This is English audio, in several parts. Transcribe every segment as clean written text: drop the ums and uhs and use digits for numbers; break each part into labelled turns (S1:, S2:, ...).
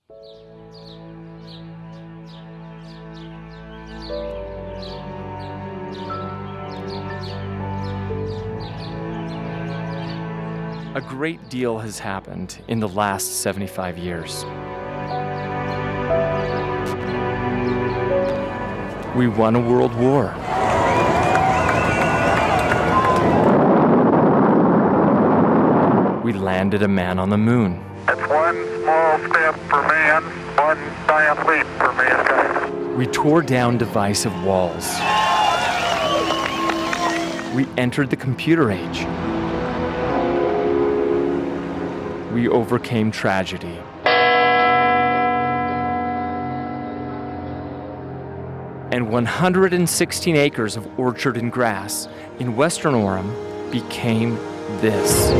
S1: A great deal has happened in the last 75 years. We won a world war. We landed a man on the moon.
S2: It's one small step for man, one giant leap for mankind.
S1: We tore down divisive walls. We entered the computer age. We overcame tragedy. And 116 acres of orchard and grass in western Orem became this.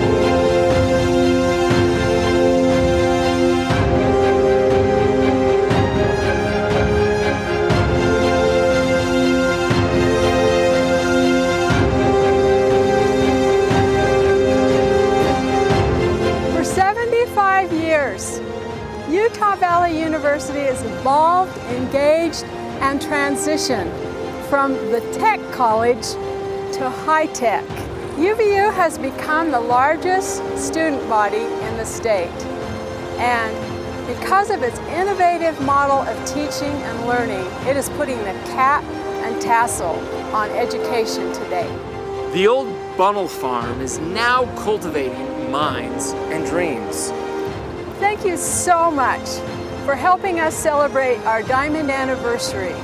S3: For 75 years, Utah Valley University has evolved, engaged, and transitioned from the tech college to high tech. UVU has become the largest student body in the state, and because of its innovative model of teaching and learning, it is putting the cap and tassel on education today.
S4: The old Bunnell farm is now cultivating minds and dreams.
S3: Thank you so much for helping us celebrate our diamond anniversary.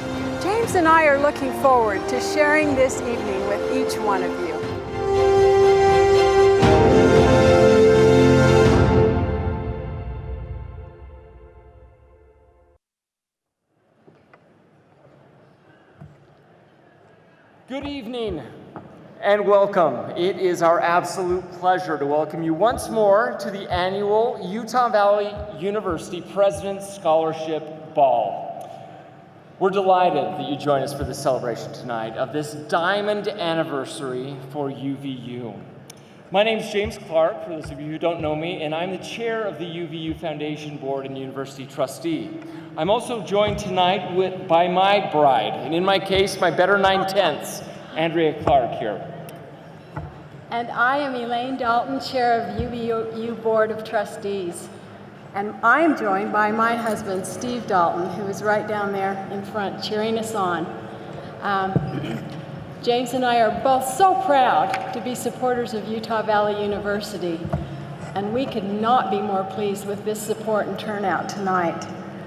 S3: James and I are looking forward to sharing this evening with each one of you.
S1: Good evening and welcome. It is our absolute pleasure to welcome you once more to the annual Utah Valley University President's Scholarship Ball. We're delighted that you join us for this celebration tonight of this diamond anniversary for UVU. My name is James Clark, for those of you who don't know me, and I'm the chair of the UVU Foundation Board and University Trustee. I'm also joined tonight by my bride, and in my case, my better 9/10, Andrea Clark here.
S3: And I am Elaine Dalton, chair of UVU Board of Trustees. And I'm joined by my husband, Steve Dalton, who is right down there in front cheering us on. James and I are both so proud to be supporters of Utah Valley University, and we could not be more pleased with this support and turnout tonight.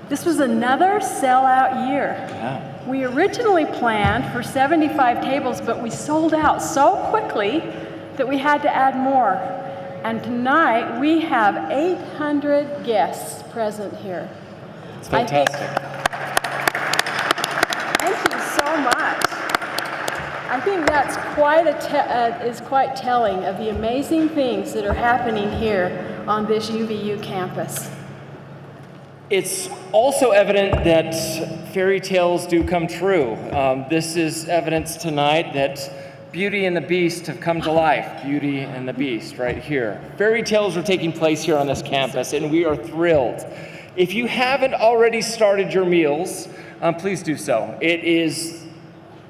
S3: This was another sellout year.
S1: Yeah.
S3: We originally planned for 75 tables, but we sold out so quickly that we had to add more. And tonight we have 800 guests present here.
S1: It's fantastic.
S3: Thank you so much. I think that's is quite telling of the amazing things that are happening here on this UVU campus.
S1: It's also evident that fairy tales do come true. This is evidence tonight that Beauty and the Beast have come to life. Beauty and the Beast right here. Fairy tales are taking place here on this campus, and we are thrilled. If you haven't already started your meals, please do so. It is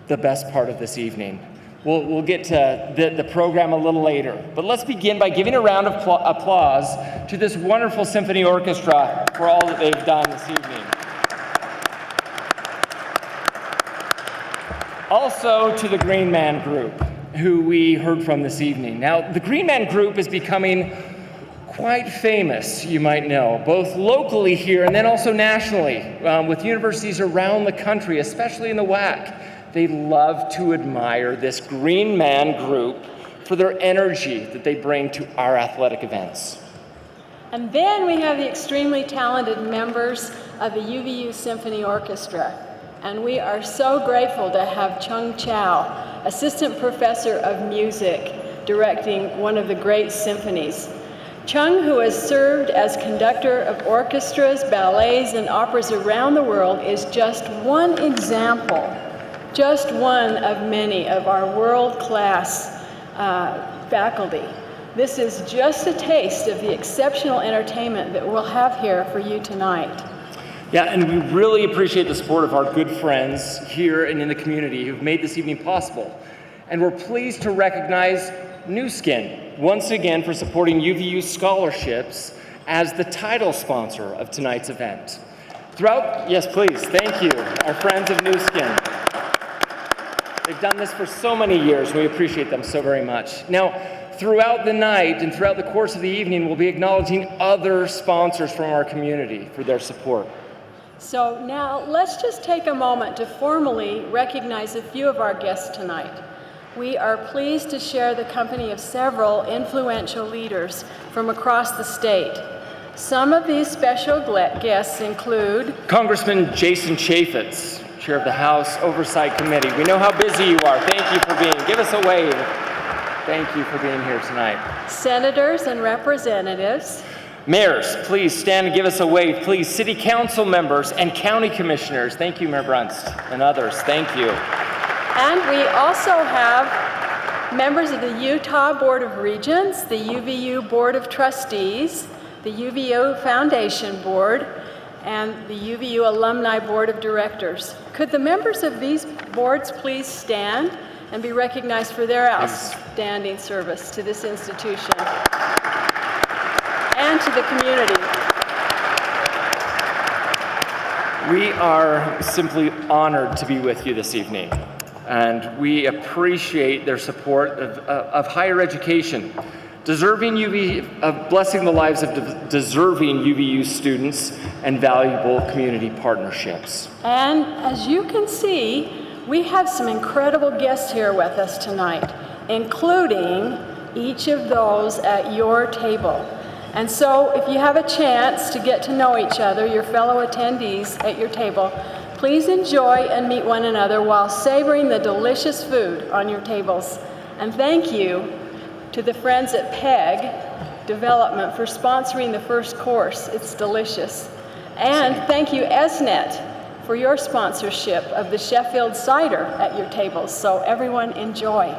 S1: the best part of this evening. We'll get to the program a little later, but let's begin by giving a round of applause to this wonderful symphony orchestra for all that they've done this evening. Also to the Green Man Group, who we heard from this evening. Now, the Green Man Group is becoming quite famous, you might know, both locally here and then also nationally, with universities around the country, especially in the WAC. They love to admire this Green Man Group for their energy that they bring to our athletic events.
S3: And then we have the extremely talented members of the UVU Symphony Orchestra. And we are so grateful to have Chung Chow, Assistant Professor of Music, directing one of the great symphonies. Chung, who has served as conductor of orchestras, ballets, and operas around the world, is just one example, just one of many of our world-class faculty. This is just a taste of the exceptional entertainment that we'll have here for you tonight.
S1: Yeah, and we really appreciate the support of our good friends here and in the community who've made this evening possible. And we're pleased to recognize New Skin once again for supporting UVU scholarships as the title sponsor of tonight's event. Yes, please, thank you, our friends of New Skin. They've done this for so many years, and we appreciate them so very much. Now, throughout the night and throughout the course of the evening, we'll be acknowledging other sponsors from our community for their support.
S3: So now let's just take a moment to formally recognize a few of our guests tonight. We are pleased to share the company of several influential leaders from across the state. Some of these special guests include
S1: Congressman Jason Chaffetz, Chair of the House Oversight Committee. We know how busy you are. Thank you for being. Give us a wave. Thank you for being here tonight.
S3: Senators and representatives.
S1: Mayors, please stand and give us a wave. Please, city council members and county commissioners. Thank you, Mayor Brunst, and others. Thank you.
S3: And we also have members of the Utah Board of Regents, the UVU Board of Trustees, the UVU Foundation Board, and the UVU Alumni Board of Directors. Could the members of these boards please stand and be recognized for their outstanding service to this institution and to the community?
S1: We are simply honored to be with you this evening, and we appreciate their support of higher education, of blessing the lives of deserving UVU students and valuable community partnerships.
S3: And as you can see, we have some incredible guests here with us tonight, including each of those at your table. And so if you have a chance to get to know each other, your fellow attendees at your table, please enjoy and meet one another while savoring the delicious food on your tables. And thank you to the friends at PEG Development for sponsoring the first course. It's delicious. And thank you, ESNet, for your sponsorship of the Sheffield cider at your tables. So everyone enjoy.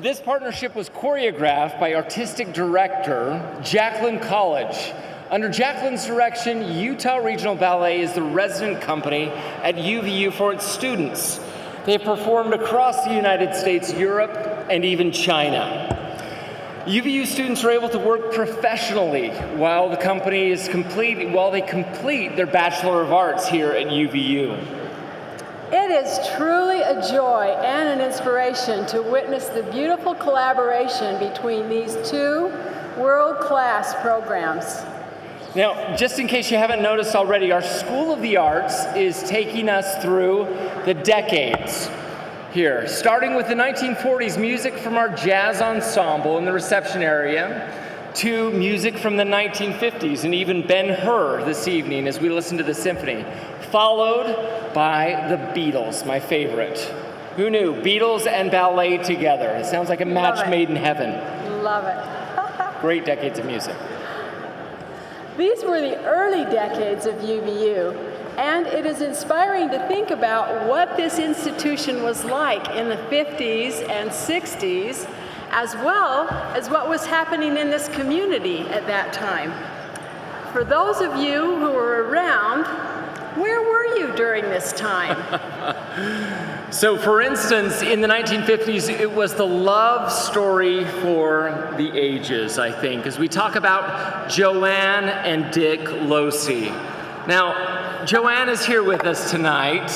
S1: this partnership was choreographed by artistic director Jacqueline College. Under Jacqueline's direction, Utah Regional Ballet is the resident company at UVU for its students. They have performed across the United States, Europe, and even China. UVU students are able to work professionally while they complete their Bachelor of Arts here at UVU.
S3: It is truly a joy and an inspiration to witness the beautiful collaboration between these two world-class programs.
S1: Now, just in case you haven't noticed already, our School of the Arts is taking us through the decades here, starting with the 1940s music from our jazz ensemble in the reception area, to music from the 1950s, and even Ben-Hur this evening as we listen to the symphony, followed by the Beatles, my favorite. Who knew? Beatles and ballet together. It sounds like a match made in heaven.
S3: Love it.
S1: Great decades of music.
S3: These were the early decades of UVU, and it is inspiring to think about what this institution was like in the 50s and 60s, as well as what was happening in this community at that time. For those of you who were around, where were you during this time?
S1: So, for instance, in the 1950s, it was the love story for the ages, I think, as we talk about Joanne and Dick Losey. Now, Joanne is here with us tonight,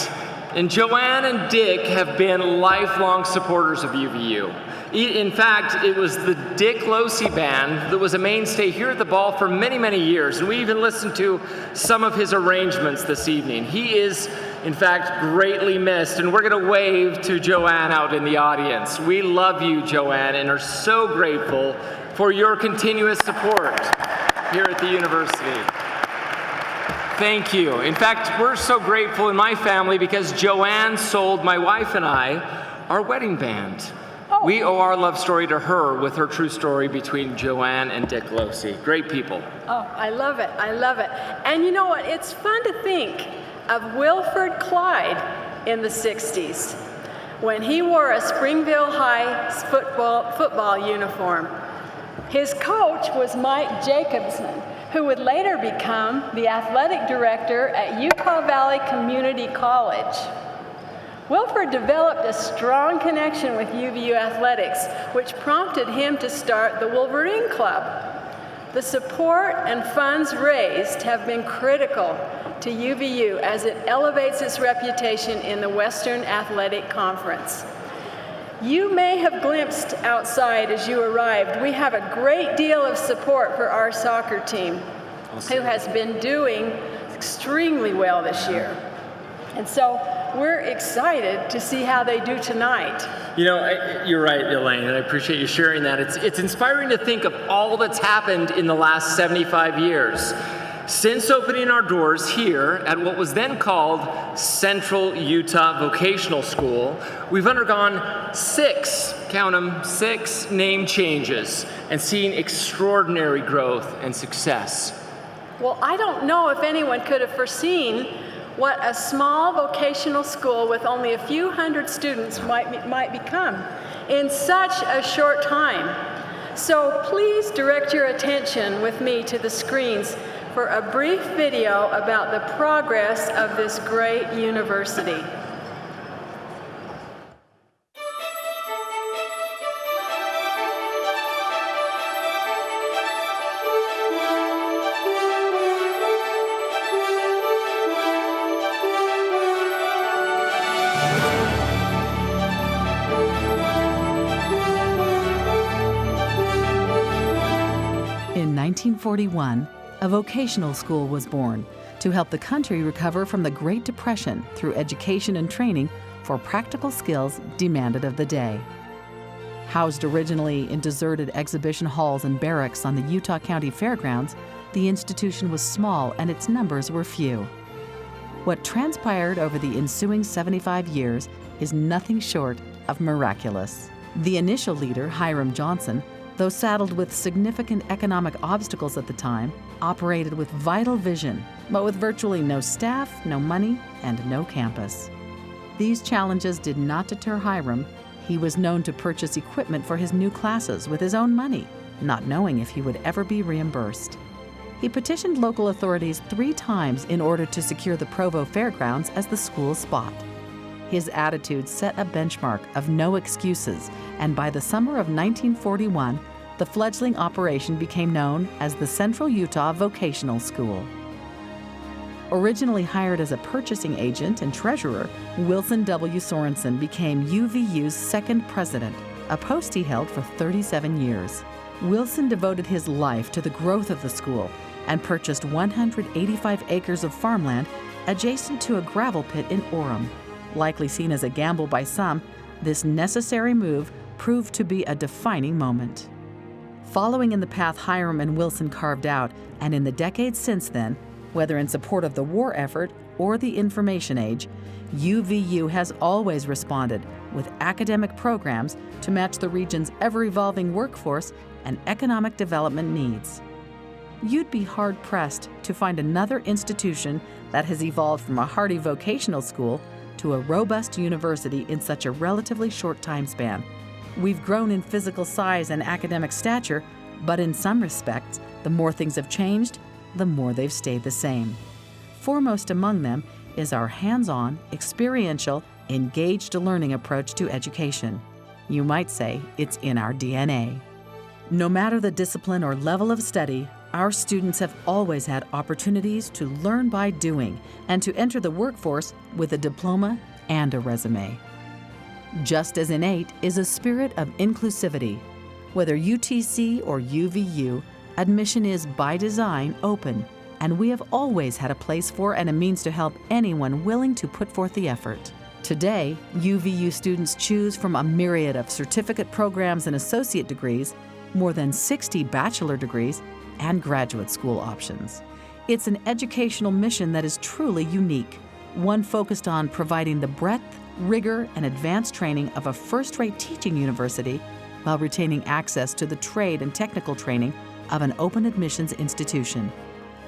S1: and Joanne and Dick have been lifelong supporters of UVU. In fact, it was the Dick Losey Band that was a mainstay here at the Ball for many, many years, and we even listened to some of his arrangements this evening. He is, in fact, greatly missed, and we're going to wave to Joanne out in the audience. We love you, Joanne, and are so grateful for your continuous support here at the university. Thank you. In fact, we're so grateful in my family because Joanne sold my wife and I our wedding band.
S3: Oh.
S1: We owe our love story to her with her true story between Joanne and Dick Losey. Great people.
S3: Oh, I love it. I love it. And you know what? It's fun to think of Wilford Clyde in the 60s when he wore a Springville High football uniform. His coach was Mike Jacobson, who would later become the athletic director at Utah Valley Community College. Wilford developed a strong connection with UVU athletics, which prompted him to start the Wolverine Club. The support and funds raised have been critical to UVU as it elevates its reputation in the Western Athletic Conference. You may have glimpsed outside as you arrived. We have a great deal of support for our soccer team, who has been doing extremely well this year. And so we're excited to see how they do tonight.
S1: You know, you're right, Elaine, and I appreciate you sharing that. It's inspiring to think of all that's happened in the last 75 years. Since opening our doors here at what was then called Central Utah Vocational School, we've undergone 6 name changes and seen extraordinary growth and success.
S3: Well, I don't know if anyone could have foreseen what a small vocational school with only a few hundred students might become in such a short time. So please direct your attention with me to the screens for a brief video about the progress of this great university.
S5: In 1941, a vocational school was born to help the country recover from the Great Depression through education and training for practical skills demanded of the day. Housed originally in deserted exhibition halls and barracks on the Utah County Fairgrounds, the institution was small and its numbers were few. What transpired over the ensuing 75 years is nothing short of miraculous. The initial leader, Hiram Johnson, though saddled with significant economic obstacles at the time, operated with vital vision, but with virtually no staff, no money, and no campus. These challenges did not deter Hiram. He was known to purchase equipment for his new classes with his own money, not knowing if he would ever be reimbursed. He petitioned local authorities 3 times in order to secure the Provo Fairgrounds as the school's spot. His attitude set a benchmark of no excuses, and by the summer of 1941, the fledgling operation became known as the Central Utah Vocational School. Originally hired as a purchasing agent and treasurer, Wilson W. Sorensen became UVU's second president, a post he held for 37 years. Wilson devoted his life to the growth of the school and purchased 185 acres of farmland adjacent to a gravel pit in Orem. Likely seen as a gamble by some, this necessary move proved to be a defining moment. Following in the path Hiram and Wilson carved out, and in the decades since then, whether in support of the war effort or the information age, UVU has always responded with academic programs to match the region's ever-evolving workforce and economic development needs. You'd be hard-pressed to find another institution that has evolved from a hardy vocational school to a robust university in such a relatively short time span. We've grown in physical size and academic stature, but in some respects, the more things have changed, the more they've stayed the same. Foremost among them is our hands-on, experiential, engaged learning approach to education. You might say it's in our DNA. No matter the discipline or level of study, our students have always had opportunities to learn by doing and to enter the workforce with a diploma and a resume. Just as innate is a spirit of inclusivity. Whether UTC or UVU, admission is by design open, and we have always had a place for and a means to help anyone willing to put forth the effort. Today, UVU students choose from a myriad of certificate programs and associate degrees, more than 60 bachelor degrees, and graduate school options. It's an educational mission that is truly unique, one focused on providing the breadth, rigor, and advanced training of a first-rate teaching university while retaining access to the trade and technical training of an open admissions institution.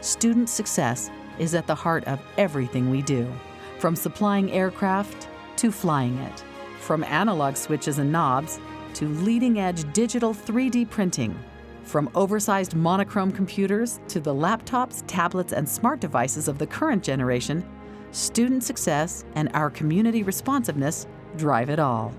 S5: Student success is at the heart of everything we do, from supplying aircraft to flying it, from analog switches and knobs to leading-edge digital 3D printing, from oversized monochrome computers to the laptops, tablets, and smart devices of the current generation. Student success and our community responsiveness drive it all.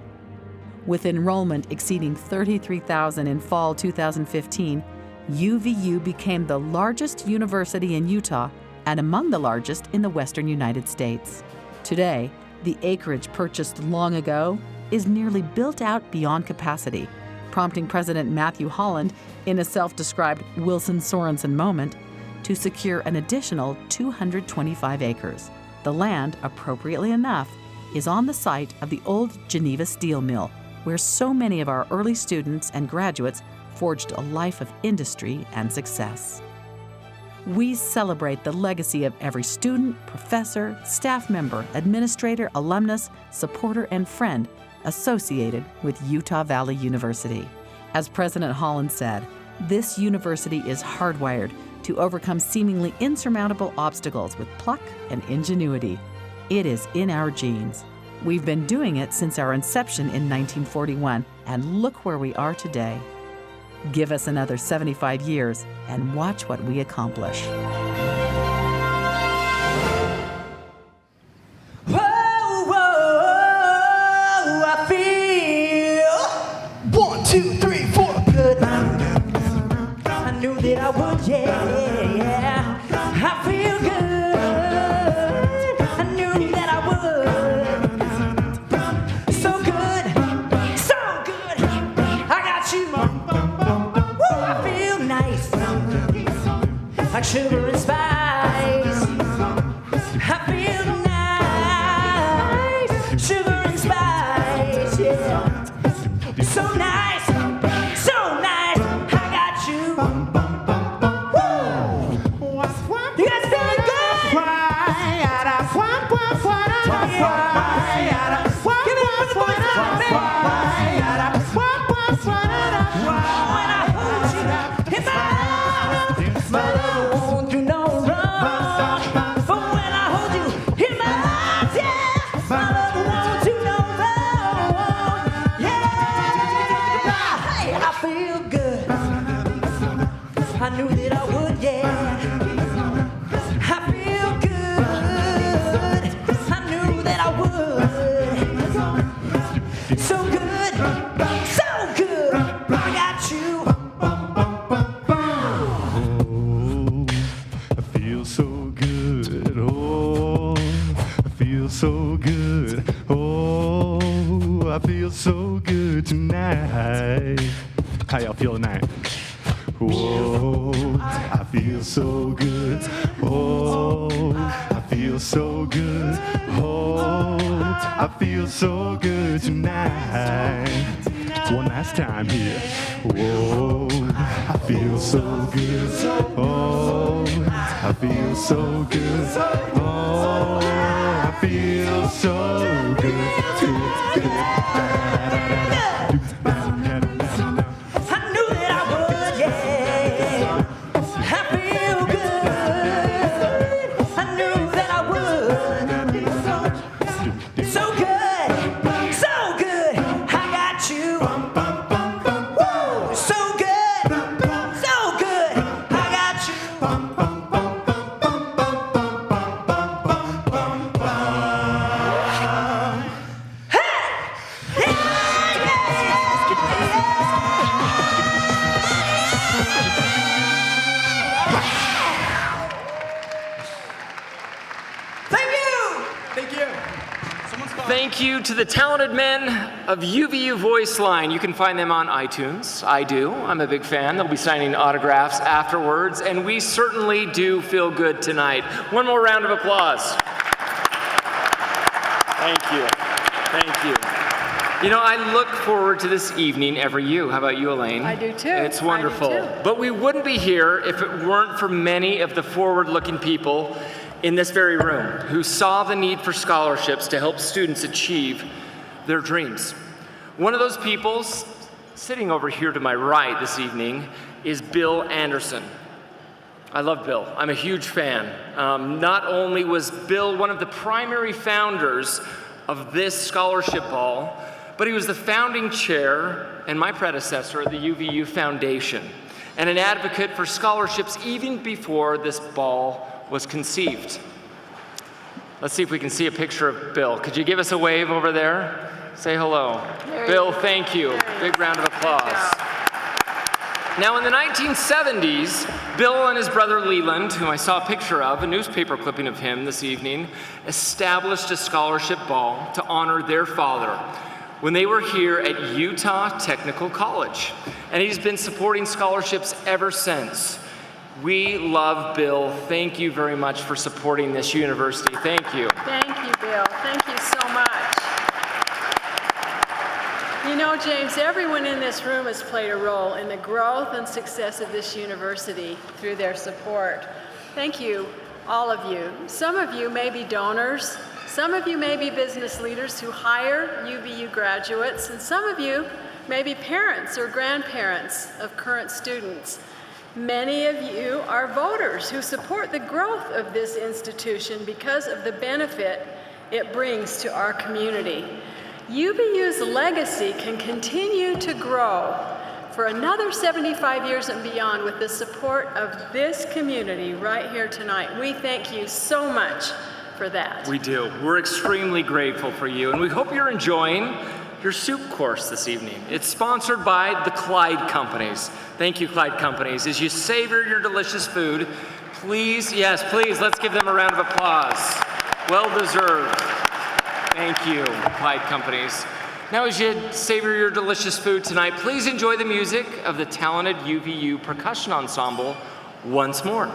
S5: With enrollment exceeding 33,000 in fall 2015, UVU became the largest university in Utah and among the largest in the western United States. Today, the acreage purchased long ago is nearly built out beyond capacity, prompting President Matthew Holland, in a self-described Wilson Sorensen moment, to secure an additional 225 acres. The land, appropriately enough, is on the site of the old Geneva steel mill, where so many of our early students and graduates forged a life of industry and success. We celebrate the legacy of every student, professor, staff member, administrator, alumnus, supporter, and friend associated with Utah Valley University. As President Holland said, this university is hardwired to overcome seemingly insurmountable obstacles with pluck and ingenuity. It is in our genes. We've been doing it since our inception in 1941, and look where we are today. Give us another 75 years and watch what we accomplish.
S6: Whoa, I feel 1, 2, 3, 4. I knew that I would, yeah. I feel good. I knew that I would. So good, so good. I got you. Woo, I feel nice, like sugar and
S7: feel so good. Oh, I feel so good tonight. How y'all feel tonight? Whoa, I feel so good. Oh, I feel so good. Oh, I feel so good tonight. One last time here. Whoa, I feel so good. Oh, I feel so good. Oh, I feel so good.
S6: I knew that I would, yeah. I feel good. I knew that I would. So good, so good. I got you. Woo, so good, so good. I got you. Thank you.
S4: Thank you. Thank you to the talented men of UVU Voice Line. You can find them on iTunes. I do. I'm a big fan. They'll be signing autographs afterwards, and we certainly do feel good tonight. One more round of applause. Thank you. Thank you. You know, I look forward to this evening every year. How about you, Elaine?
S3: I do too.
S4: It's wonderful.
S3: I do too.
S4: But we wouldn't be here if it weren't for many of the forward-looking people in this very room who saw the need for scholarships to help students achieve their dreams. One of those people sitting over here to my right this evening is Bill Anderson. I love Bill. I'm a huge fan. Not only was Bill one of the primary founders of this scholarship ball, but he was the founding chair and my predecessor at the UVU Foundation, and an advocate for scholarships even before this ball was conceived. Let's see if we can see a picture of Bill. Could you give us a wave over there? Say hello. Bill, thank you. Big round of applause. Now, in the 1970s, Bill and his brother Leland, whom I saw a picture of, a newspaper clipping of him this evening, established a scholarship ball to honor their father when they were here at Utah Technical College. And he's been supporting scholarships ever since. We love Bill. Thank you very much for supporting this university. Thank you.
S3: Thank you, Bill. Thank you so much. You know, James, everyone in this room has played a role in the growth and success of this university through their support. Thank you, all of you. Some of you may be donors. Some of you may be business leaders who hire UVU graduates, and some of you may be parents or grandparents of current students. Many of you are voters who support the growth of this institution because of the benefit it brings to our community. UVU's legacy can continue to grow for another 75 years and beyond with the support of this community right here tonight. We thank you so much for that.
S4: We do. We're extremely grateful for you, and we hope you're enjoying your soup course this evening. It's sponsored by the Clyde Companies. Thank you, Clyde Companies. As you savor your delicious food, please, yes, please, let's give them a round of applause. Well deserved. Thank you, Clyde Companies. Now, as you savor your delicious food tonight, please enjoy the music of the talented UVU Percussion Ensemble once more.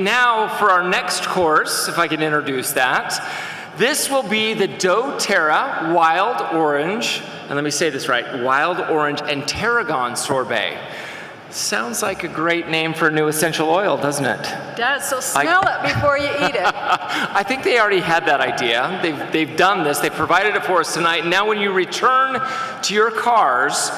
S4: now for our next course, if I can introduce that. This will be the doTERRA Wild Orange, and let me say this right, Wild Orange and Tarragon Sorbet. Sounds like a great name for a new essential oil, doesn't it?
S3: Does, so smell it before you eat it.
S4: I think they already had that idea. They've done this. They provided it for us tonight. And now when you return to your cars,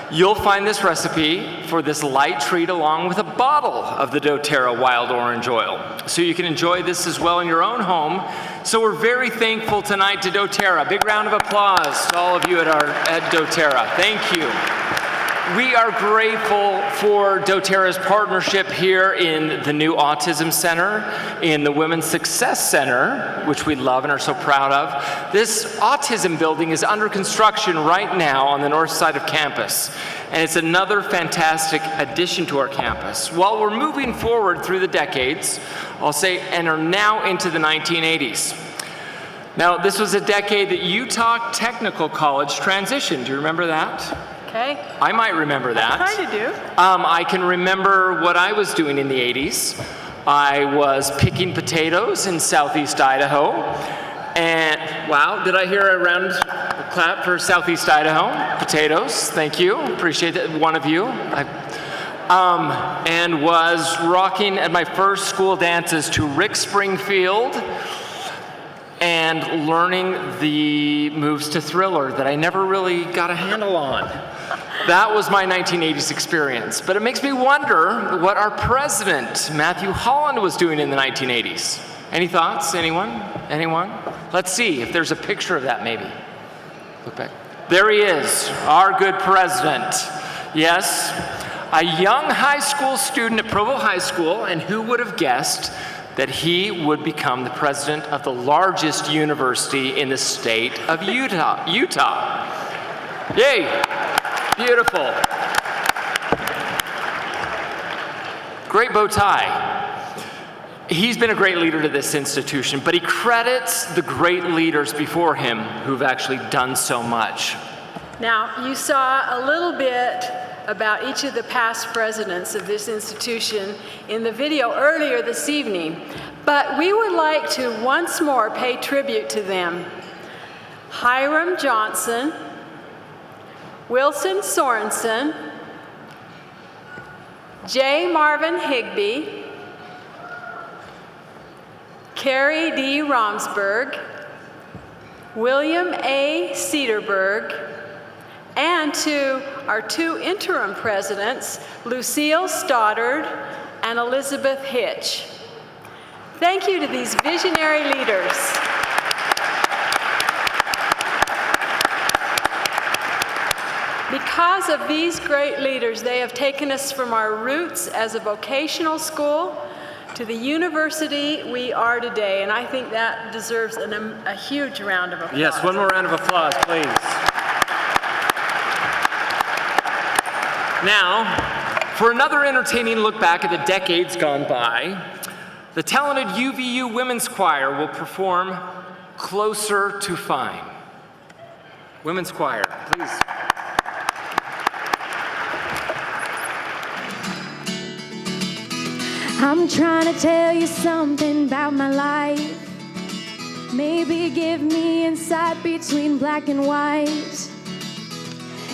S4: you'll find this recipe for this light treat along with a bottle of the doTERRA Wild Orange Oil. So you can enjoy this as well in your own home. So we're very thankful tonight to doTERRA. Big round of applause to all of you at doTERRA. Thank you. We are grateful for doTERRA's partnership here in the new Autism Center, in the Women's Success Center, which we love and are so proud of. This autism building is under construction right now on the north side of campus, and it's another fantastic addition to our campus. While we're moving forward through the decades, I'll say, and are now into the 1980s. Now, this was a decade that Utah Technical College transitioned. Do you remember that?
S3: Okay.
S4: I might remember that.
S3: I kind of do.
S4: I can remember what I was doing in the 80s. I was picking potatoes in southeast Idaho. And, wow, did I hear a round clap for southeast Idaho? Potatoes, thank you. Appreciate that, one of you. And was rocking at my first school dances to Rick Springfield and learning the moves to Thriller that I never really got a handle on. That was my 1980s experience. But it makes me wonder what our president, Matthew Holland, was doing in the 1980s. Any thoughts? Anyone? Anyone? Let's see if there's a picture of that maybe. Look back. There he is, our good president. Yes, a young high school student at Provo High School, and who would have guessed that he would become the president of the largest university in the state of Utah. Yay! Beautiful. Great bow tie. He's been a great leader to this institution, but he credits the great leaders before him who've actually done so much.
S3: Now, you saw a little bit about each of the past presidents of this institution in the video earlier this evening, but we would like to once more pay tribute to them. Hiram Johnson, Wilson Sorensen, J. Marvin Higbee, Carrie D. Romsberg, William A. Cedarberg, and to our two interim presidents, Lucille Stoddard and Elizabeth Hitch. Thank you to these visionary leaders. Because of these great leaders, they have taken us from our roots as a vocational school to the university we are today, and I think that deserves a huge round of applause.
S4: Yes, one more round of applause, please. Now, for another entertaining look back at the decades gone by, the talented UVU Women's Choir will perform Closer to Fine. Women's Choir, please.
S8: I'm trying to tell you something about my life. Maybe give me insight between black and white.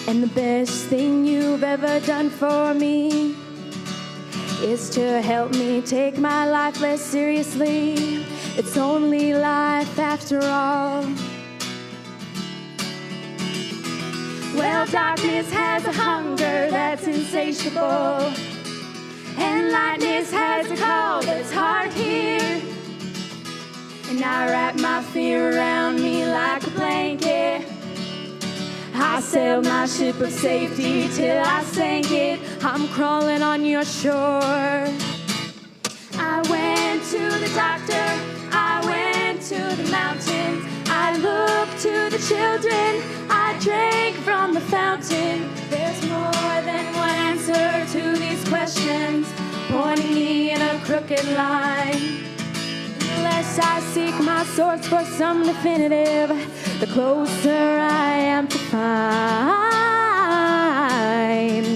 S8: And the best thing you've ever done for me is to help me take my life less seriously. It's only life after all. Well, darkness has a hunger that's insatiable, and lightness has a call that's hard to hear. And I wrap my fear around me like a blanket. I sailed my ship of safety till I sank it. I'm crawling on your shore. I went to the doctor, I went to the mountains, I looked to the children, I drank from the fountain. There's more than one answer to these questions, pointing me in a crooked line. The less I seek my source for some definitive, the closer I am to find.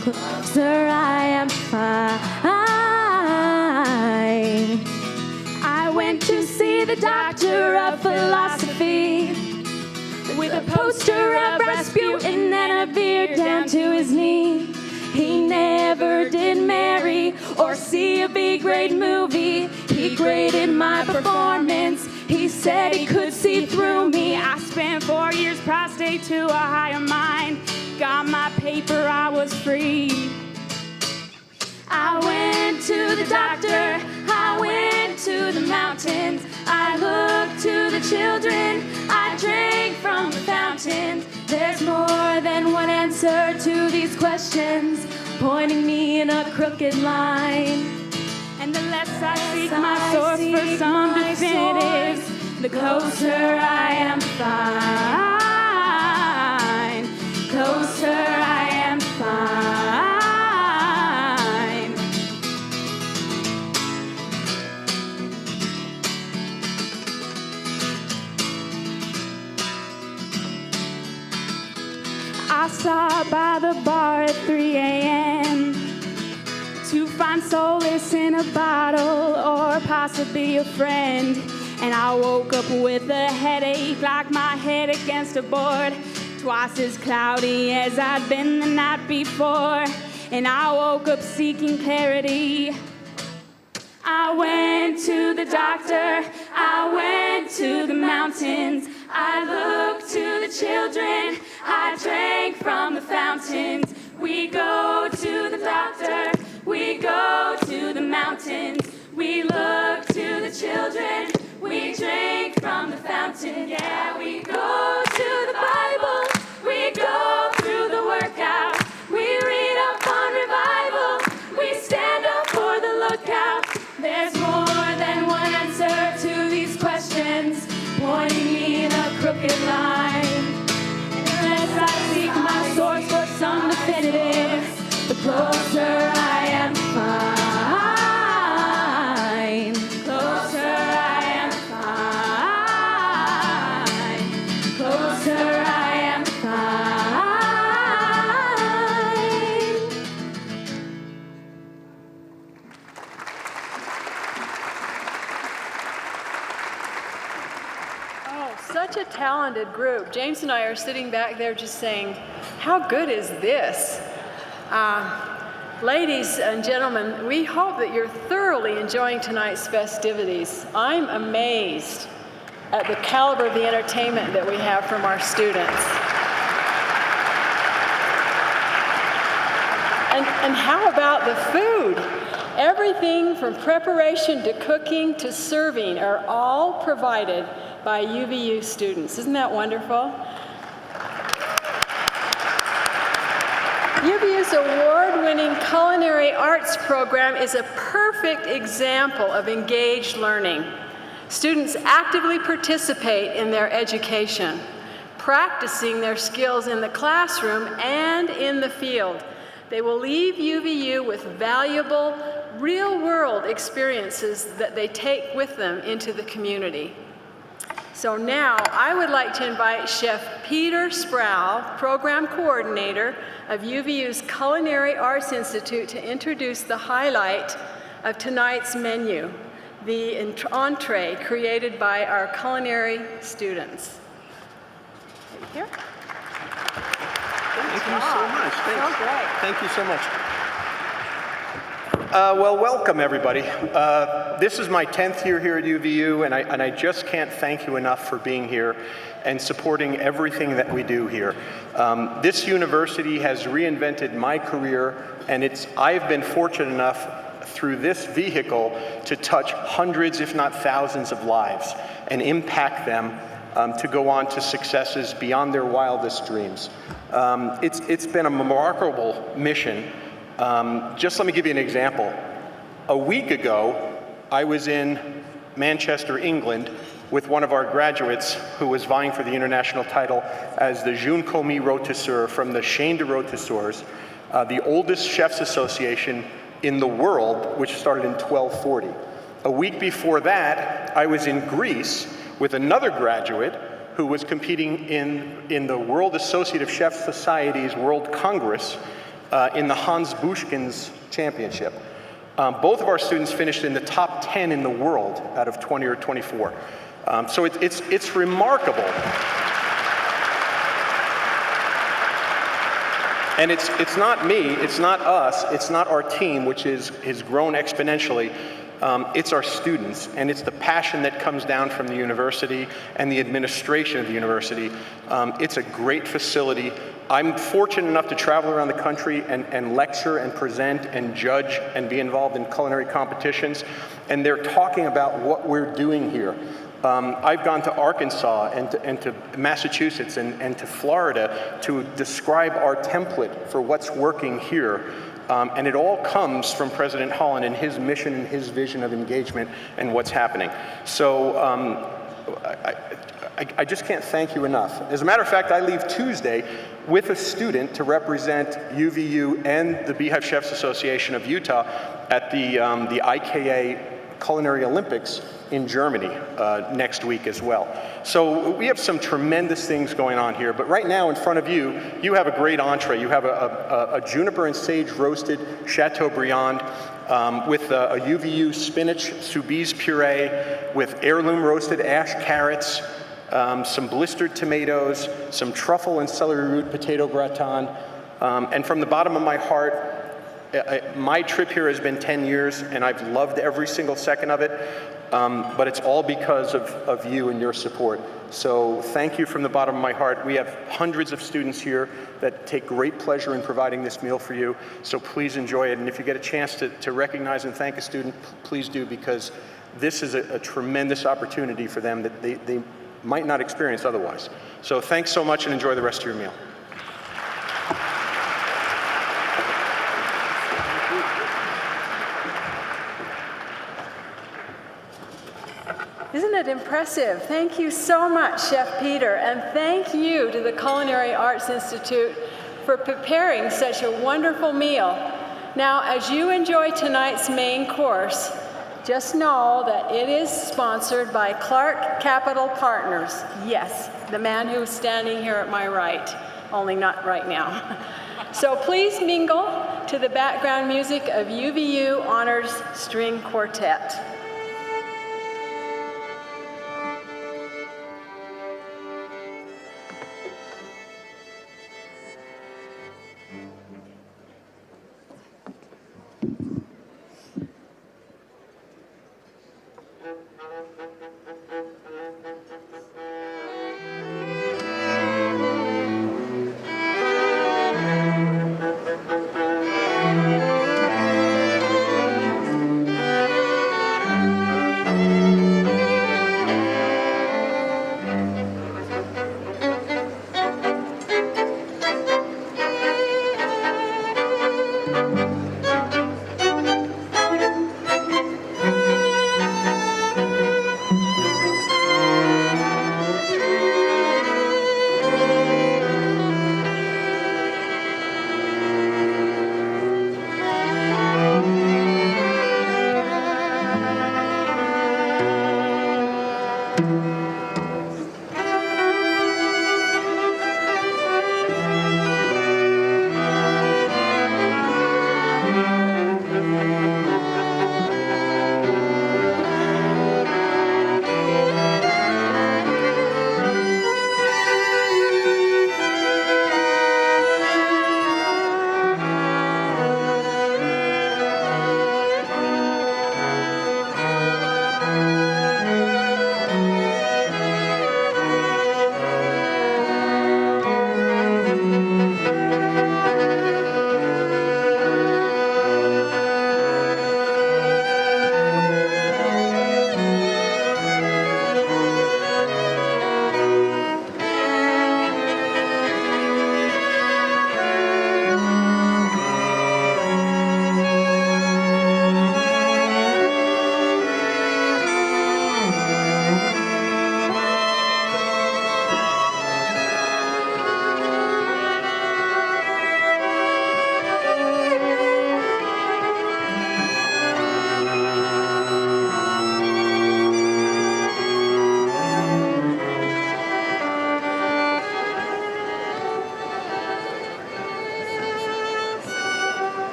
S8: Closer I am to find. be the doctor of philosophy, with a poster of Rasputin and a beard down to his knee. He never did marry or see a B-grade movie. He graded my performance. He said he could see through me. I spent 4 years prostate to a higher mind. Got my paper, I was free. I went to the doctor, I went to the mountains, I looked to the children, I drank from the fountains. There's more than one answer to these questions, pointing me in a crooked line. And the less I seek my source for some definitives, the closer I am to find. Closer I am to find. I stopped by the bar at 3 a.m. to find solace in a bottle or possibly a friend. And I woke up with a headache like my head against a board, twice as cloudy as I'd been the night before. And I woke up seeking clarity. I went to the doctor, I went to the mountains, I looked to the children, I drank from the fountains. We go to the doctor, we go to the mountains, we look to the children, we drink from the fountain. Yeah, we go to the Bible, we go through the workout, we read up on revival, we stand up for the lookout. There's more than one answer to these questions, pointing me in a crooked line. Unless I seek my source for some definitives, the closer I am to find. Closer I am to find. Closer I am to find.
S3: Such a talented group. James and I are sitting back there just saying, how good is this? Ladies and gentlemen, we hope that you're thoroughly enjoying tonight's festivities. I'm amazed at the caliber of the entertainment that we have from our students. And how about the food? Everything from preparation to cooking to serving are all provided by UVU students. Isn't that wonderful? UVU's award-winning culinary arts program is a perfect example of engaged learning. Students actively participate in their education, practicing their skills in the classroom and in the field. They will leave UVU with valuable, real-world experiences that they take with them into the community. So now I would like to invite Chef Peter Sproul, Program Coordinator of UVU's Culinary Arts Institute, to introduce the highlight of tonight's menu, the entree created by our culinary students. Right here.
S9: Thank you so much. Thanks.
S3: So great.
S9: Thank you so much. Well, welcome everybody. This is my 10th year here at UVU, and I just can't thank you enough for being here and supporting everything that we do here. This university has reinvented my career, and I've been fortunate enough through this vehicle to touch hundreds, if not thousands, of lives and impact them to go on to successes beyond their wildest dreams. It's been a remarkable mission. Just let me give you an example. A week ago, I was in Manchester, England, with one of our graduates who was vying for the international title as the Jeune Commis Rôtisseur from the Chaîne de Rôtisseurs, the oldest chefs association in the world, which started in 1240. A week before that, I was in Greece with another graduate who was competing in the World Associate of Chef Society's World Congress in the Hans Bushkins Championship. Both of our students finished in the top 10 in the world out of 20 or 24. So it's remarkable. And it's not me, it's not us, it's not our team, which has grown exponentially. It's our students, and it's the passion that comes down from the university and the administration of the university. It's a great facility. I'm fortunate enough to travel around the country and lecture and present and judge and be involved in culinary competitions, and they're talking about what we're doing here. I've gone to Arkansas and to Massachusetts and to Florida to describe our template for what's working here. And it all comes from President Holland and his mission and his vision of engagement and what's happening. So I just can't thank you enough. As a matter of fact, I leave Tuesday with a student to represent UVU and the Beehive Chefs Association of Utah at the IKA Culinary Olympics in Germany next week as well. So we have some tremendous things going on here, but right now in front of you, you have a great entree. You have a juniper and sage roasted Chateaubriand with a UVU spinach soubise puree with heirloom roasted ash carrots, some blistered tomatoes, some truffle and celery root potato gratin, and from the bottom of my heart, my trip here has been 10 years, and I've loved every single second of it, but it's all because of you and your support. So thank you from the bottom of my heart. We have hundreds of students here that take great pleasure in providing this meal for you, so please enjoy it. And if you get a chance to recognize and thank a student, please do, because this is a tremendous opportunity for them that they might not experience otherwise. So thanks so much, and enjoy the rest of your meal.
S3: Isn't it impressive? Thank you so much, Chef Peter, and thank you to the Culinary Arts Institute for preparing such a wonderful meal. Now, as you enjoy tonight's main course, just know that it is sponsored by Clark Capital Partners. Yes, the man who's standing here at my right, only not right now. So please mingle to the background music of UVU Honors String Quartet.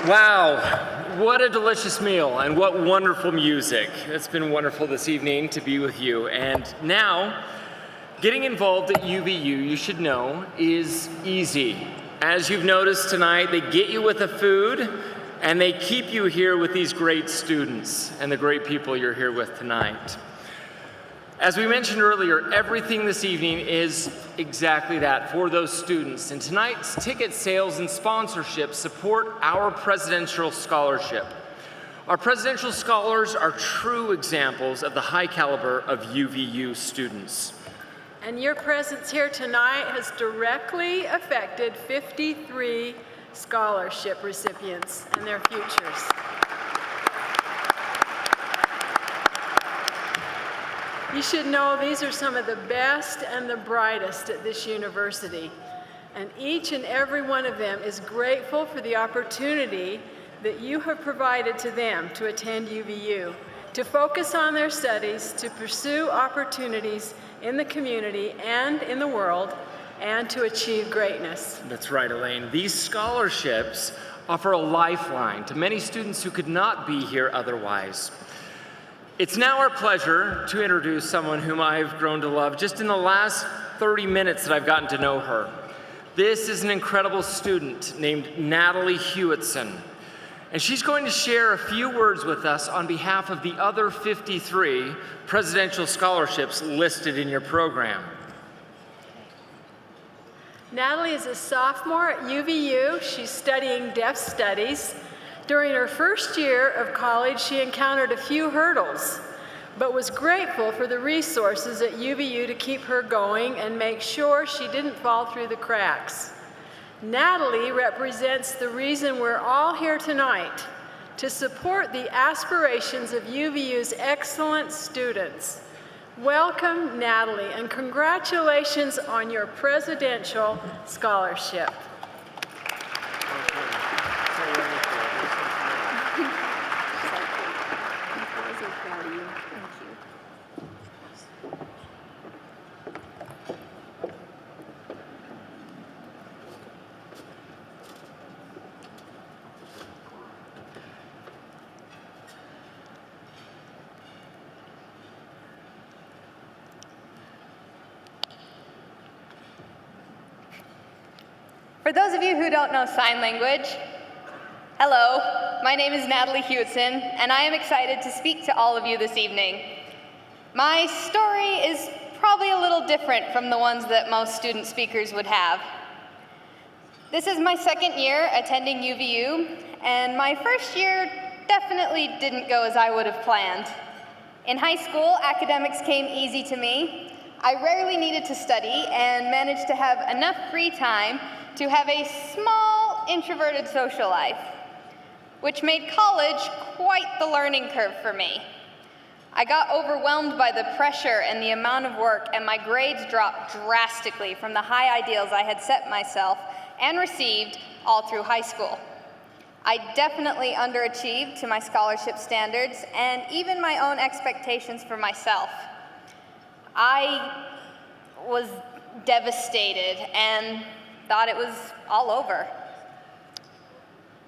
S4: Wow, what a delicious meal and what wonderful music. It's been wonderful this evening to be with you. And now, getting involved at UVU, you should know, is easy. As you've noticed tonight, they get you with the food and they keep you here with these great students and the great people you're here with tonight. As we mentioned earlier, everything this evening is exactly that for those students. And tonight's ticket sales and sponsorships support our Presidential Scholarship. Our Presidential Scholars are true examples of the high caliber of UVU students.
S3: And your presence here tonight has directly affected 53 scholarship recipients and their futures. You should know these are some of the best and the brightest at this university. And each and every one of them is grateful for the opportunity that you have provided to them to attend UVU, to focus on their studies, to pursue opportunities in the community and in the world, and to achieve greatness.
S4: That's right, Elaine. These scholarships offer a lifeline to many students who could not be here otherwise. It's now our pleasure to introduce someone whom I've grown to love just in the last 30 minutes that I've gotten to know her. This is an incredible student named Natalie Hewitson, and she's going to share a few words with us on behalf of the other 53 presidential scholarships listed in your program.
S3: Natalie is a sophomore at UVU. She's studying deaf studies. During her first year of college, she encountered a few hurdles, but was grateful for the resources at UVU to keep her going and make sure she didn't fall through the cracks. Natalie represents the reason we're all here tonight, to support the aspirations of UVU's excellent students. Welcome, Natalie, and congratulations on your presidential scholarship.
S10: For those of you who don't know sign language, hello, my name is Natalie Hewitson, and I am excited to speak to all of you this evening. My story is probably a little different from the ones that most student speakers would have. This is my second year attending UVU, and my first year definitely didn't go as I would have planned. In high school, academics came easy to me. I rarely needed to study and managed to have enough free time to have a small, introverted social life, which made college quite the learning curve for me. I got overwhelmed by the pressure and the amount of work, and my grades dropped drastically from the high ideals I had set myself and received all through high school. I definitely underachieved to my scholarship standards and even my own expectations for myself. I was devastated and thought it was all over.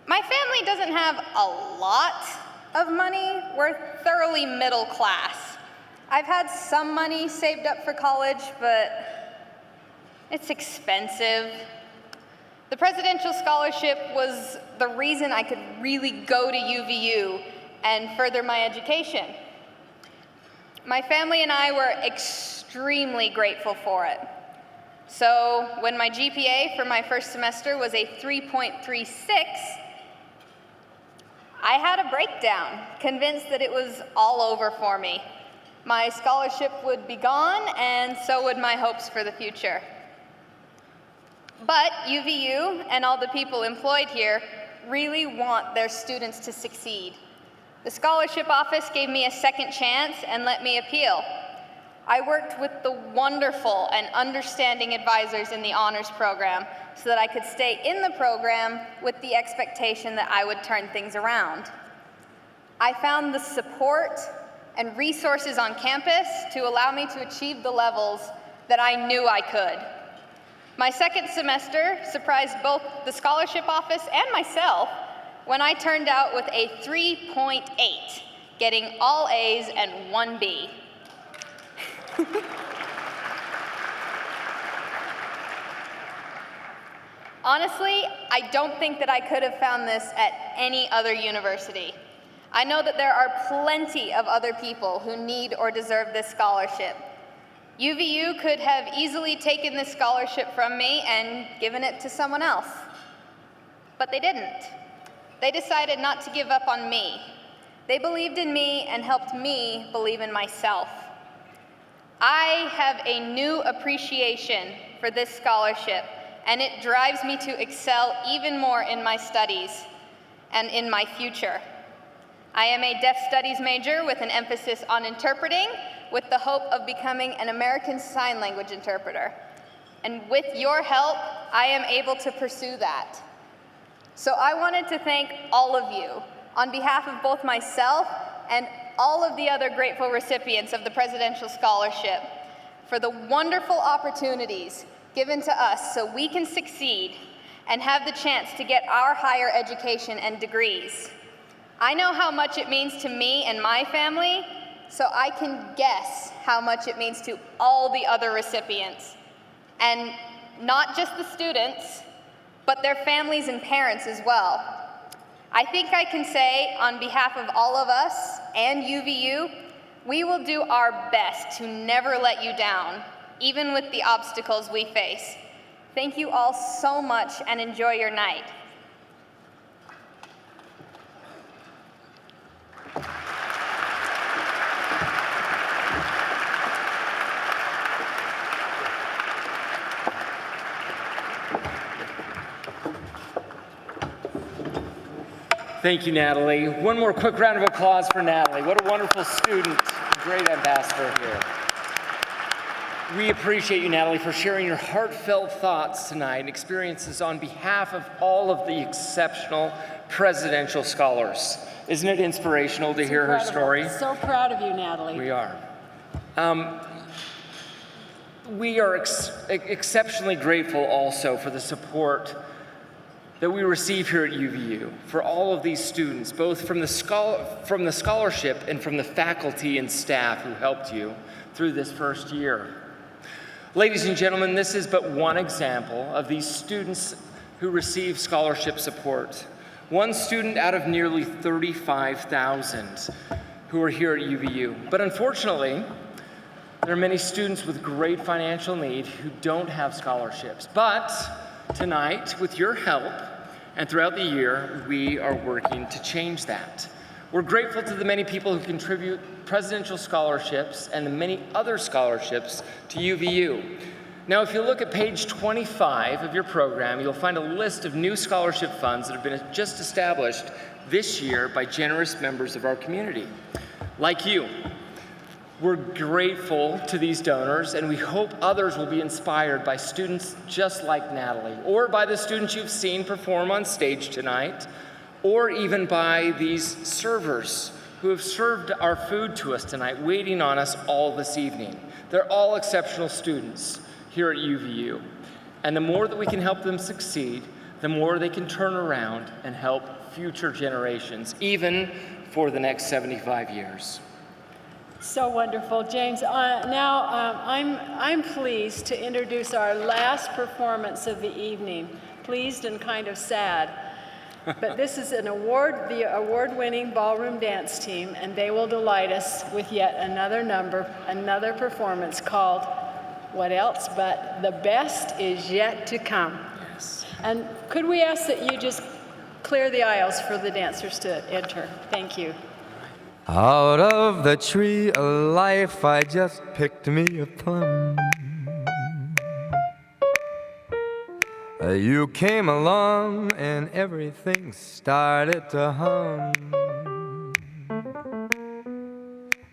S10: My family doesn't have a lot of money. We're thoroughly middle class. I've had some money saved up for college, but it's expensive. The Presidential Scholarship was the reason I could really go to UVU and further my education. My family and I were extremely grateful for it. So when my GPA for my first semester was a 3.36, I had a breakdown, convinced that it was all over for me. My scholarship would be gone, and so would my hopes for the future. But UVU and all the people employed here really want their students to succeed. The scholarship office gave me a second chance and let me appeal. I worked with the wonderful and understanding advisors in the honors program so that I could stay in the program with the expectation that I would turn things around. I found the support and resources on campus to allow me to achieve the levels that I knew I could. My second semester surprised both the scholarship office and myself when I turned out with a 3.8, getting all A's and 1 B. Honestly, I don't think that I could have found this at any other university. I know that there are plenty of other people who need or deserve this scholarship. UVU could have easily taken this scholarship from me and given it to someone else. But they didn't. They decided not to give up on me. They believed in me and helped me believe in myself. I have a new appreciation for this scholarship, and it drives me to excel even more in my studies and in my future. I am a deaf studies major with an emphasis on interpreting, with the hope of becoming an American Sign Language interpreter. And with your help, I am able to pursue that. So I wanted to thank all of you on behalf of both myself and all of the other grateful recipients of the Presidential Scholarship for the wonderful opportunities given to us so we can succeed and have the chance to get our higher education and degrees. I know how much it means to me and my family, so I can guess how much it means to all the other recipients. And not just the students, but their families and parents as well. I think I can say on behalf of all of us and UVU, we will do our best to never let you down, even with the obstacles we face. Thank you all so much and enjoy your night.
S1: Thank you, Natalie. One more quick round of applause for Natalie. What a wonderful student, great ambassador here. We appreciate you, Natalie, for sharing your heartfelt thoughts tonight and experiences on behalf of all of the exceptional presidential scholars. Isn't it inspirational to hear her story?
S3: So proud of you, Natalie.
S1: We are. We are exceptionally grateful also for the support that we receive here at UVU for all of these students, both from the scholarship and from the faculty and staff who helped you through this first year. Ladies and gentlemen, this is but one example of these students who receive scholarship support. One student out of nearly 35,000 who are here at UVU. But unfortunately, there are many students with great financial need who don't have scholarships. But tonight, with your help, and throughout the year, we are working to change that. We're grateful to the many people who contribute presidential scholarships and the many other scholarships to UVU. Now, if you look at page 25 of your program, you'll find a list of new scholarship funds that have been just established this year by generous members of our community, like you. We're grateful to these donors, and we hope others will be inspired by students just like Natalie, or by the students you've seen perform on stage tonight, or even by these servers who have served our food to us tonight, waiting on us all this evening. They're all exceptional students here at UVU. And the more that we can help them succeed, the more they can turn around and help future generations, even for the next 75 years.
S3: So wonderful, James. I'm pleased to introduce our last performance of the evening. Pleased and kind of sad, but this is the award-winning ballroom dance team, and they will delight us with yet another performance called "What Else But the Best Is Yet to Come."
S1: Yes.
S3: And could we ask that you just clear the aisles for the dancers to enter? Thank you.
S11: Out of the tree of life I just picked me a plum. You came along and everything started to hum.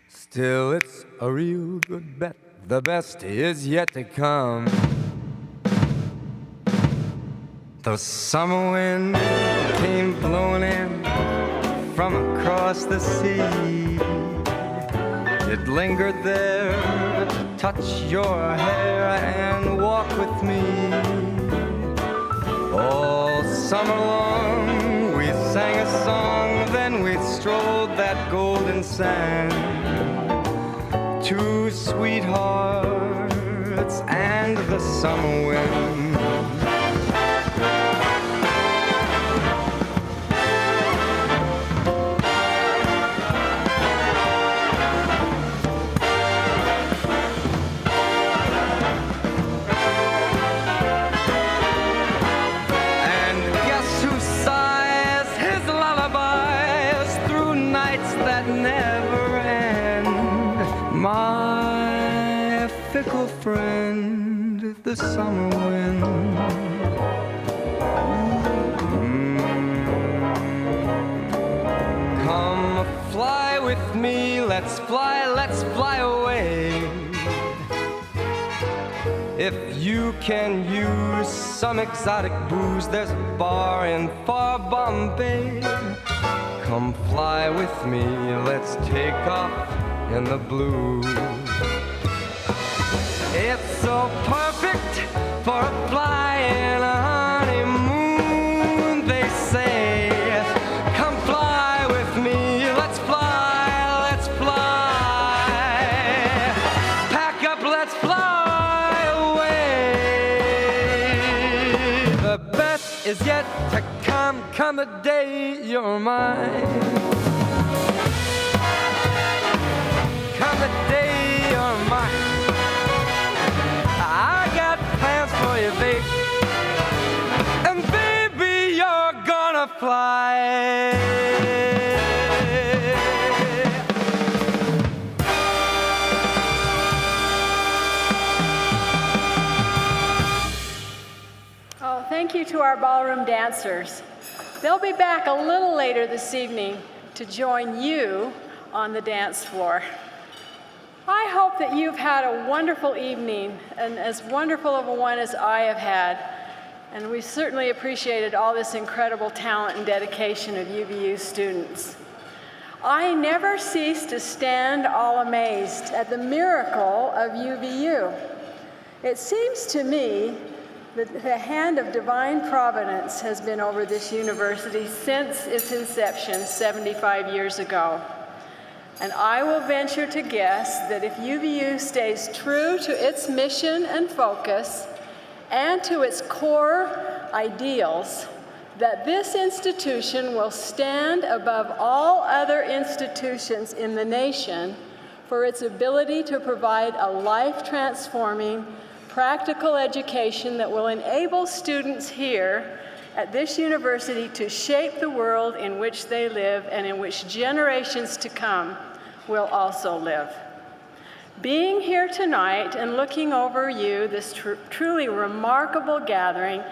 S11: Still it's a real good bet, the best is yet to come. The summer wind came blowing in from across the sea. It lingered there to touch your hair and walk with me. All summer long we sang a song, then we strolled that golden sand. Two sweethearts and the summer wind. My fickle friend, the summer wind. Come fly with me, let's fly away. If you can use some exotic booze, there's a bar in far Bombay. Come fly with me, let's take off in the blue. It's so perfect for a fly in a honeymoon, they say. Come fly with me, let's fly, let's fly. Pack up, let's fly away. The best is yet to come, come the day you're mine. Come the day you're mine. I got plans for you, babe. And baby, you're gonna fly.
S3: Oh, thank you to our ballroom dancers. They'll be back a little later this evening to join you on the dance floor. I hope that you've had a wonderful evening, and as wonderful of a one as I have had. And we certainly appreciated all this incredible talent and dedication of UVU students. I never cease to stand all amazed at the miracle of UVU. It seems to me that the hand of divine providence has been over this university since its inception 75 years ago. And I will venture to guess that if UVU stays true to its mission and focus and to its core ideals, that this institution will stand above all other institutions in the nation for its ability to provide a life-transforming, practical education that will enable students here at this university to shape the world in which they live and in which generations to come will also live. Being here tonight and looking over you, this truly remarkable gathering,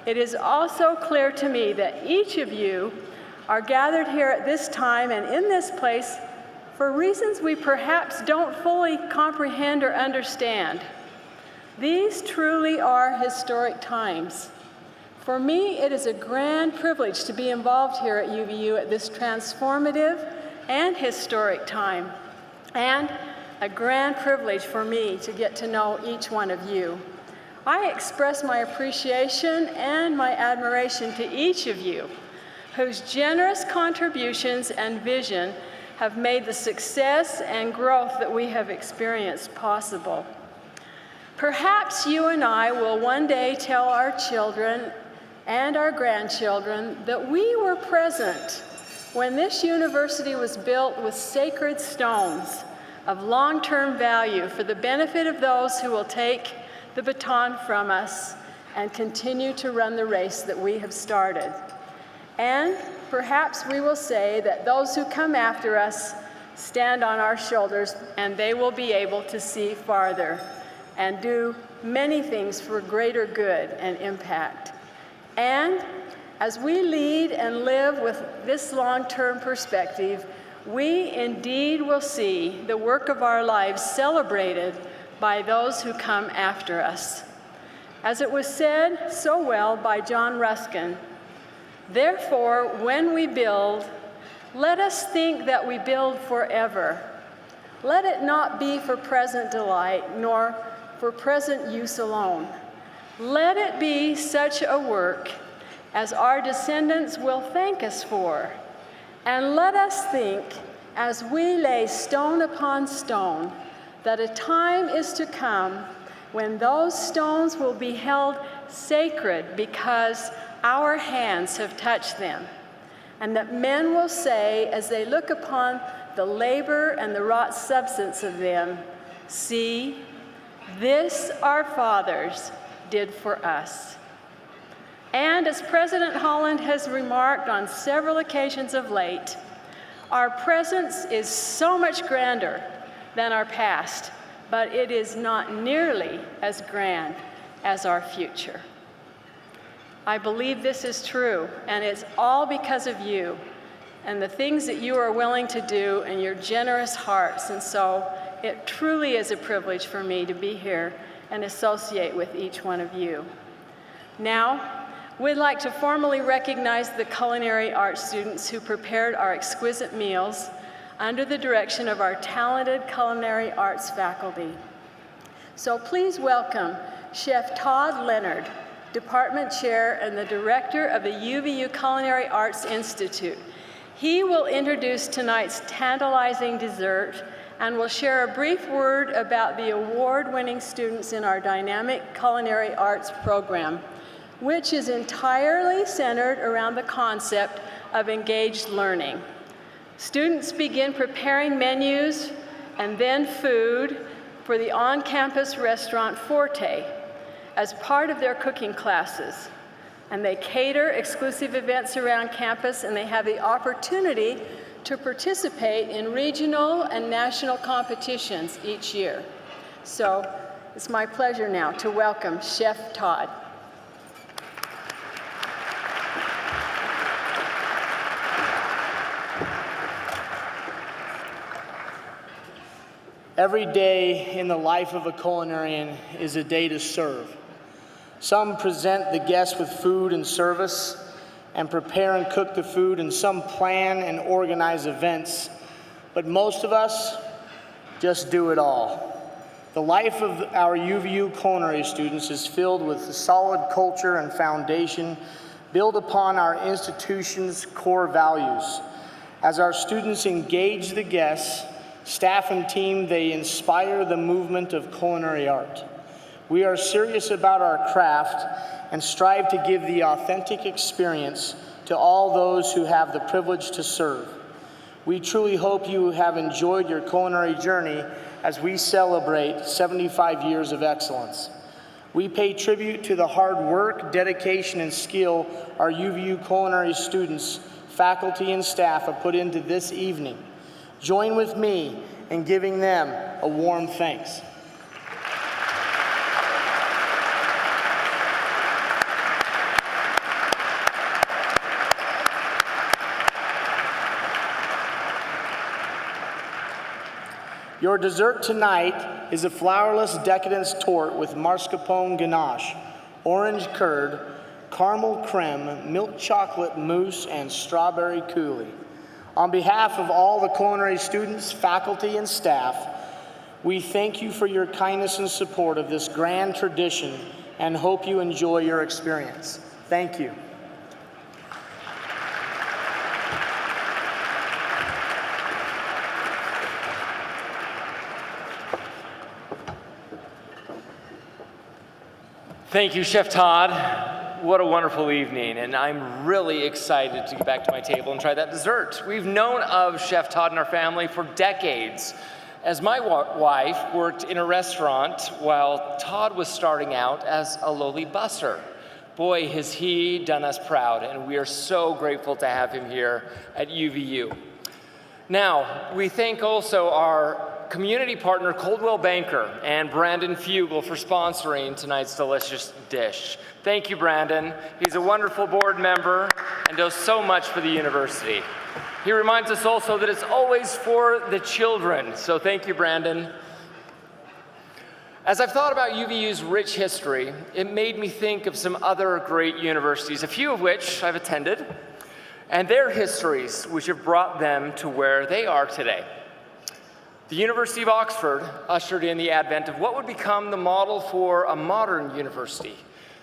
S3: it is also clear to me that each of you are gathered here at this time and in this place for reasons we perhaps don't fully comprehend or understand. These truly are historic times. For me, it is a grand privilege to be involved here at UVU at this transformative and historic time, and a grand privilege for me to get to know each one of you. I express my appreciation and my admiration to each of you, whose generous contributions and vision have made the success and growth that we have experienced possible. Perhaps you and I will one day tell our children and our grandchildren that we were present when this university was built with sacred stones of long-term value for the benefit of those who will take the baton from us and continue to run the race that we have started. And perhaps we will say that those who come after us stand on our shoulders and they will be able to see farther and do many things for greater good and impact. And as we lead and live with this long-term perspective, we indeed will see the work of our lives celebrated by those who come after us. As it was said so well by John Ruskin, therefore, when we build, let us think that we build forever. Let it not be for present delight, nor for present use alone. Let it be such a work as our descendants will thank us for, And let us think, as we lay stone upon stone, that a time is to come when those stones will be held sacred because our hands have touched them, and that men will say, as they look upon the labor and the wrought substance of them, "See, this our fathers did for us." And as President Holland has remarked on several occasions of late, our presence is so much grander than our past, but it is not nearly as grand as our future. I believe this is true, and it's all because of you and the things that you are willing to do and your generous hearts. And so it truly is a privilege for me to be here and associate with each one of you. Now, we'd like to formally recognize the culinary arts students who prepared our exquisite meals under the direction of our talented culinary arts faculty. So please welcome Chef Todd Leonard, Department Chair and the Director of the UVU Culinary Arts Institute. He will introduce tonight's tantalizing dessert and will share a brief word about the award-winning students in our dynamic culinary arts program, which is entirely centered around the concept of engaged learning. Students begin preparing menus and then food for the on-campus restaurant Forte as part of their cooking classes. And they cater exclusive events around campus, and they have the opportunity to participate in regional and national competitions each year. So it's my pleasure now to welcome Chef Todd.
S12: Every day in the life of a culinarian is a day to serve. Some present the guests with food and service and prepare and cook the food, and some plan and organize events, but most of us just do it all. The life of our UVU culinary students is filled with a solid culture and foundation built upon our institution's core values. As our students engage the guests, staff and team, they inspire the movement of culinary art. We are serious about our craft and strive to give the authentic experience to all those who have the privilege to serve. We truly hope you have enjoyed your culinary journey as we celebrate 75 years of excellence. We pay tribute to the hard work, dedication, and skill our UVU culinary students, faculty, and staff have put into this evening. Join with me in giving them a warm thanks. Your dessert tonight is a flourless decadence torte with mascarpone ganache, orange curd, caramel creme, milk chocolate mousse, and strawberry coulis. On behalf of all the culinary students, faculty, and staff, we thank you for your kindness and support of this grand tradition and hope you enjoy your experience. Thank you.
S4: Thank you, Chef Todd. What a wonderful evening, and I'm really excited to get back to my table and try that dessert. We've known of Chef Todd and our family for decades, as my wife worked in a restaurant while Todd was starting out as a lowly busser. Boy, has he done us proud, and we are so grateful to have him here at UVU. Now, we thank also our community partner Coldwell Banker and Brandon Fugel for sponsoring tonight's delicious dish. Thank you, Brandon. He's a wonderful board member and does so much for the university. He reminds us also that it's always for the children, so thank you, Brandon. As I've thought about UVU's rich history, it made me think of some other great universities, a few of which I've attended, and their histories which have brought them to where they are today. The University of Oxford ushered in the advent of what would become the model for a modern university.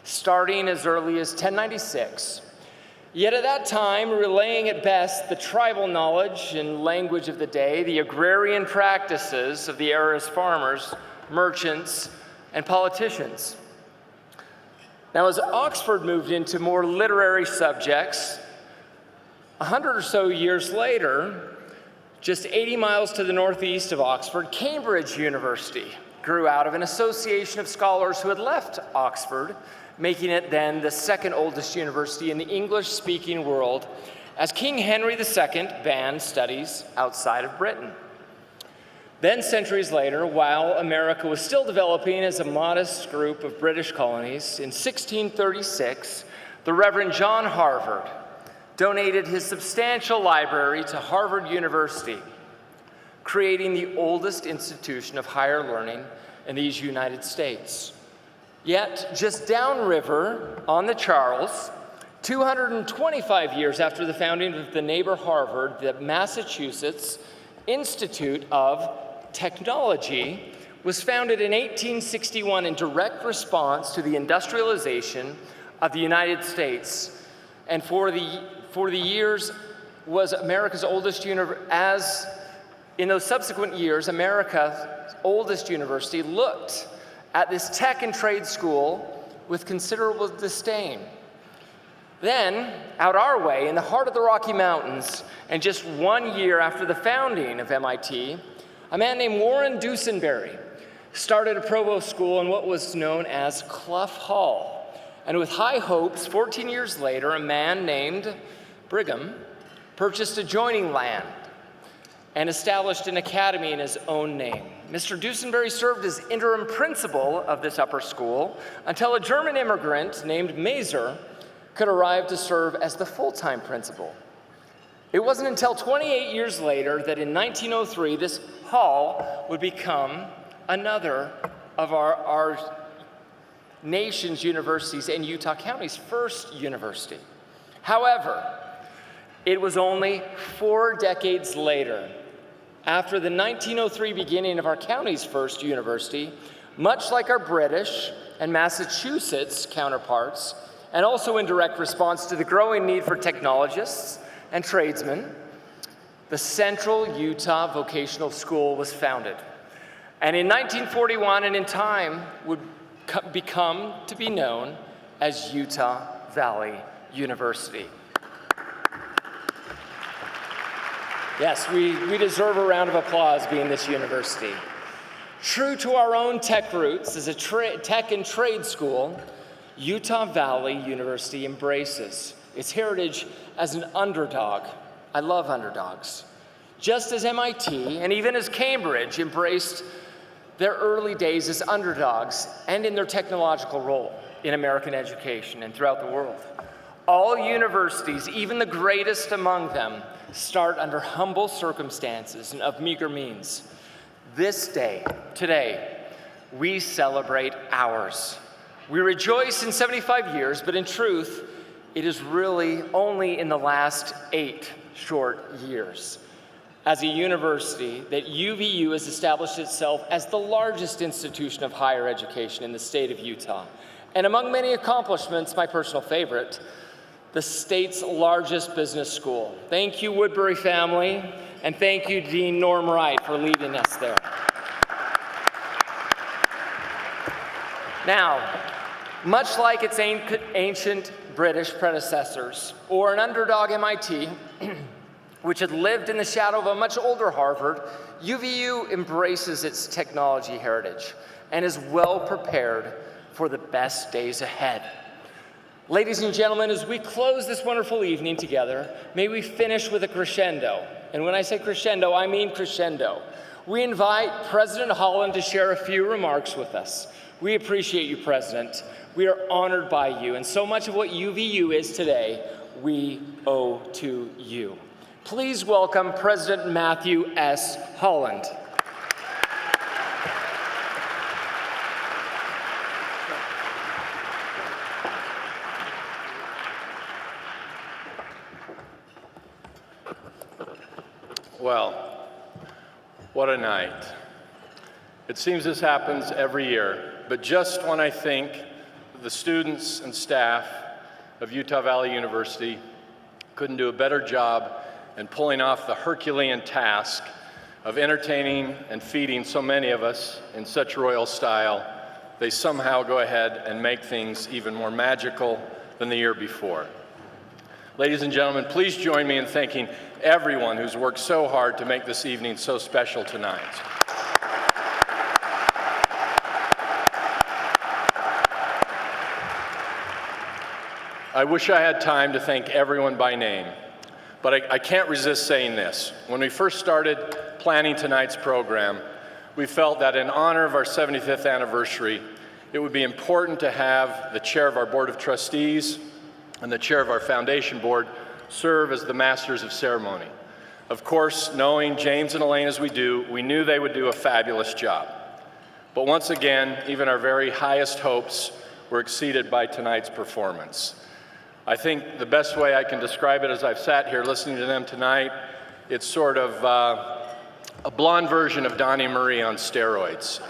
S4: Starting as early as 1096, Yet at that time, relaying at best the tribal knowledge and language of the day, the agrarian practices of the era's farmers, merchants, and politicians. Now, as Oxford moved into more literary subjects, 100 or so years later, just 80 miles to the northeast of Oxford, Cambridge University grew out of an association of scholars who had left Oxford, making it then the second oldest university in the English-speaking world, as King Henry II banned studies outside of Britain. Then, centuries later, while America was still developing as a modest group of British colonies, in 1636, the Reverend John Harvard donated his substantial library to Harvard University, creating the oldest institution of higher learning in these United States. Yet, just downriver on the Charles, 225 years after the founding of the neighbor Harvard, the Massachusetts Institute of Technology was founded in 1861 in direct response to the industrialization of the United States, and for the years was America's oldest university. As in those subsequent years, America's oldest university looked at this tech and trade school with considerable disdain. Then, out our way, in the heart of the Rocky Mountains, and just 1 year after the founding of MIT, a man named Warren Dusenberry started a provost school in what was known as Clough Hall. And with high hopes, 14 years later, a man named Brigham purchased adjoining land and established an academy in his own name. Mr. Dusenberry served as interim principal of this upper school until a German immigrant named Maser could arrive to serve as the full-time principal. It wasn't until 28 years later that in 1903, this hall would become another of our nation's universities and Utah County's first university. However, it was only 4 decades later, after the 1903 beginning of our county's first university, much like our British and Massachusetts counterparts, and also in direct response to the growing need for technologists and tradesmen, the Central Utah Vocational School was founded. And in 1941, and in time, would become to be known as Utah Valley University. Yes, we deserve a round of applause being this university. True to our own tech roots as a tech and trade school, Utah Valley University embraces its heritage as an underdog. I love underdogs. Just as MIT and even as Cambridge embraced their early days as underdogs and in their technological role in American education and throughout the world. All universities, even the greatest among them, start under humble circumstances and of meager means. This day, today, we celebrate ours. We rejoice in 75 years, but in truth, it is really only in the last 8 short years as a university that UVU has established itself as the largest institution of higher education in the state of Utah. And among many accomplishments, my personal favorite, the state's largest business school. Thank you, Woodbury family, and thank you, Dean Norm Wright, for leading us there. Now, much like its ancient British predecessors, or an underdog MIT, which had lived in the shadow of a much older Harvard, UVU embraces its technology heritage and is well prepared for the best days ahead. Ladies and gentlemen, as we close this wonderful evening together, may we finish with a crescendo. And when I say crescendo, I mean crescendo. We invite President Holland to share a few remarks with us. We appreciate you, President. We are honored by you, and so much of what UVU is today, we owe to you. Please welcome President Matthew S. Holland.
S13: Well, what a night. It seems this happens every year, but just when I think the students and staff of Utah Valley University couldn't do a better job in pulling off the Herculean task of entertaining and feeding so many of us in such royal style. They somehow go ahead and make things even more magical than the year before. Ladies and gentlemen, please join me in thanking everyone who's worked so hard to make this evening so special tonight. I wish I had time to thank everyone by name, but I can't resist saying this. When we first started planning tonight's program, we felt that in honor of our 75th anniversary, it would be important to have the chair of our Board of Trustees and the chair of our foundation board serve as the masters of ceremony. Of course, knowing James and Elaine as we do, we knew they would do a fabulous job. But once again, even our very highest hopes were exceeded by tonight's performance. I think the best way I can describe it as I've sat here listening to them tonight, it's sort of a blonde version of Donnie Marie on steroids.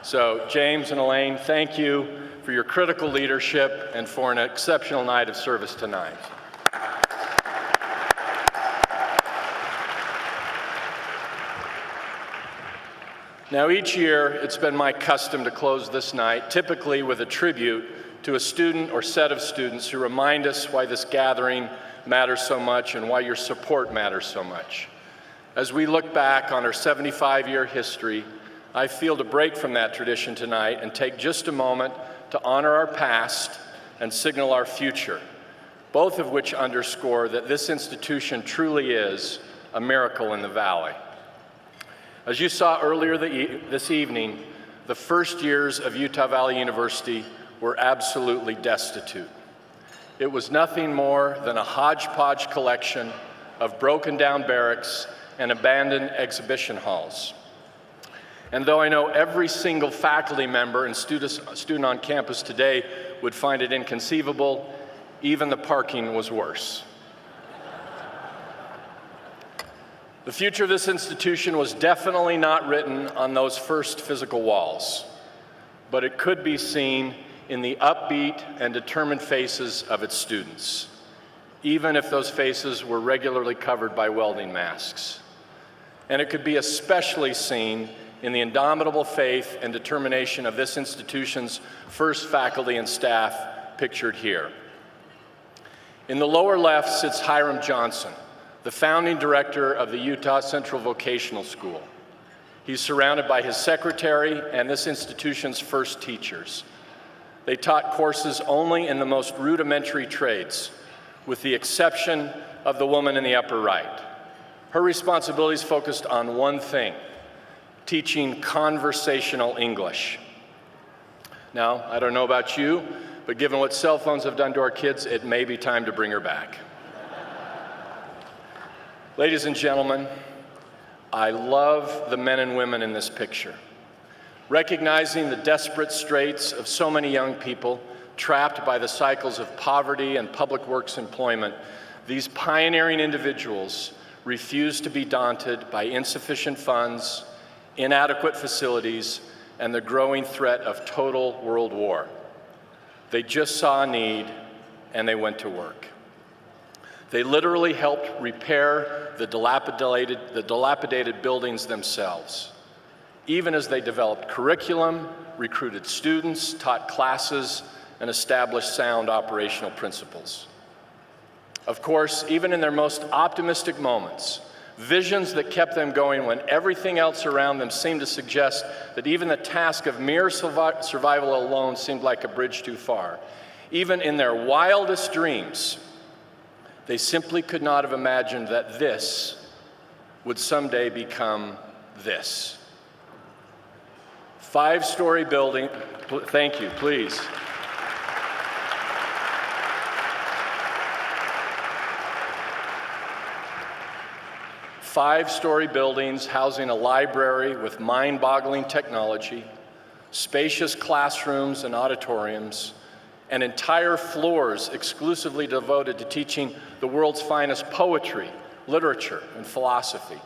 S13: So James and Elaine, thank you for your critical leadership and for an exceptional night of service tonight. Now each year, it's been my custom to close this night, typically with a tribute to a student or set of students who remind us why this gathering matters so much and why your support matters so much. As we look back on our 75-year history, I feel to break from that tradition tonight and take just a moment to honor our past and signal our future, both of which underscore that this institution truly is a miracle in the Valley. As you saw earlier this evening, the first years of Utah Valley University were absolutely destitute. It was nothing more than a hodgepodge collection of broken down barracks and abandoned exhibition halls. And though I know every single faculty member and student on campus today would find it inconceivable, even the parking was worse. The future of this institution was definitely not written on those first physical walls, but it could be seen in the upbeat and determined faces of its students, even if those faces were regularly covered by welding masks. And it could be especially seen in the indomitable faith and determination of this institution's first faculty and staff, pictured here. In the lower left sits Hiram Johnson, the founding director of the Utah Central Vocational School. He's surrounded by his secretary and this institution's first teachers. They taught courses only in the most rudimentary trades, with the exception of the woman in the upper right. Her responsibilities focused on one thing: teaching conversational English. Now, I don't know about you, but given what cell phones have done to our kids, it may be time to bring her back. Ladies and gentlemen, I love the men and women in this picture. Recognizing the desperate straits of so many young people trapped by the cycles of poverty and public works employment, these pioneering individuals refuse to be daunted by insufficient funds, inadequate facilities, and the growing threat of total world war. They just saw a need and they went to work. They literally helped repair the dilapidated buildings themselves, even as they developed curriculum, recruited students, taught classes, and established sound operational principles. Of course, even in their most optimistic moments, visions that kept them going when everything else around them seemed to suggest that even the task of mere survival alone seemed like a bridge too far. Even in their wildest dreams, they simply could not have imagined that this would someday become this. 5-story building, thank you, please. Five-story buildings housing a library with mind-boggling technology, spacious classrooms and auditoriums, and entire floors exclusively devoted to teaching the world's finest poetry, literature, and philosophy.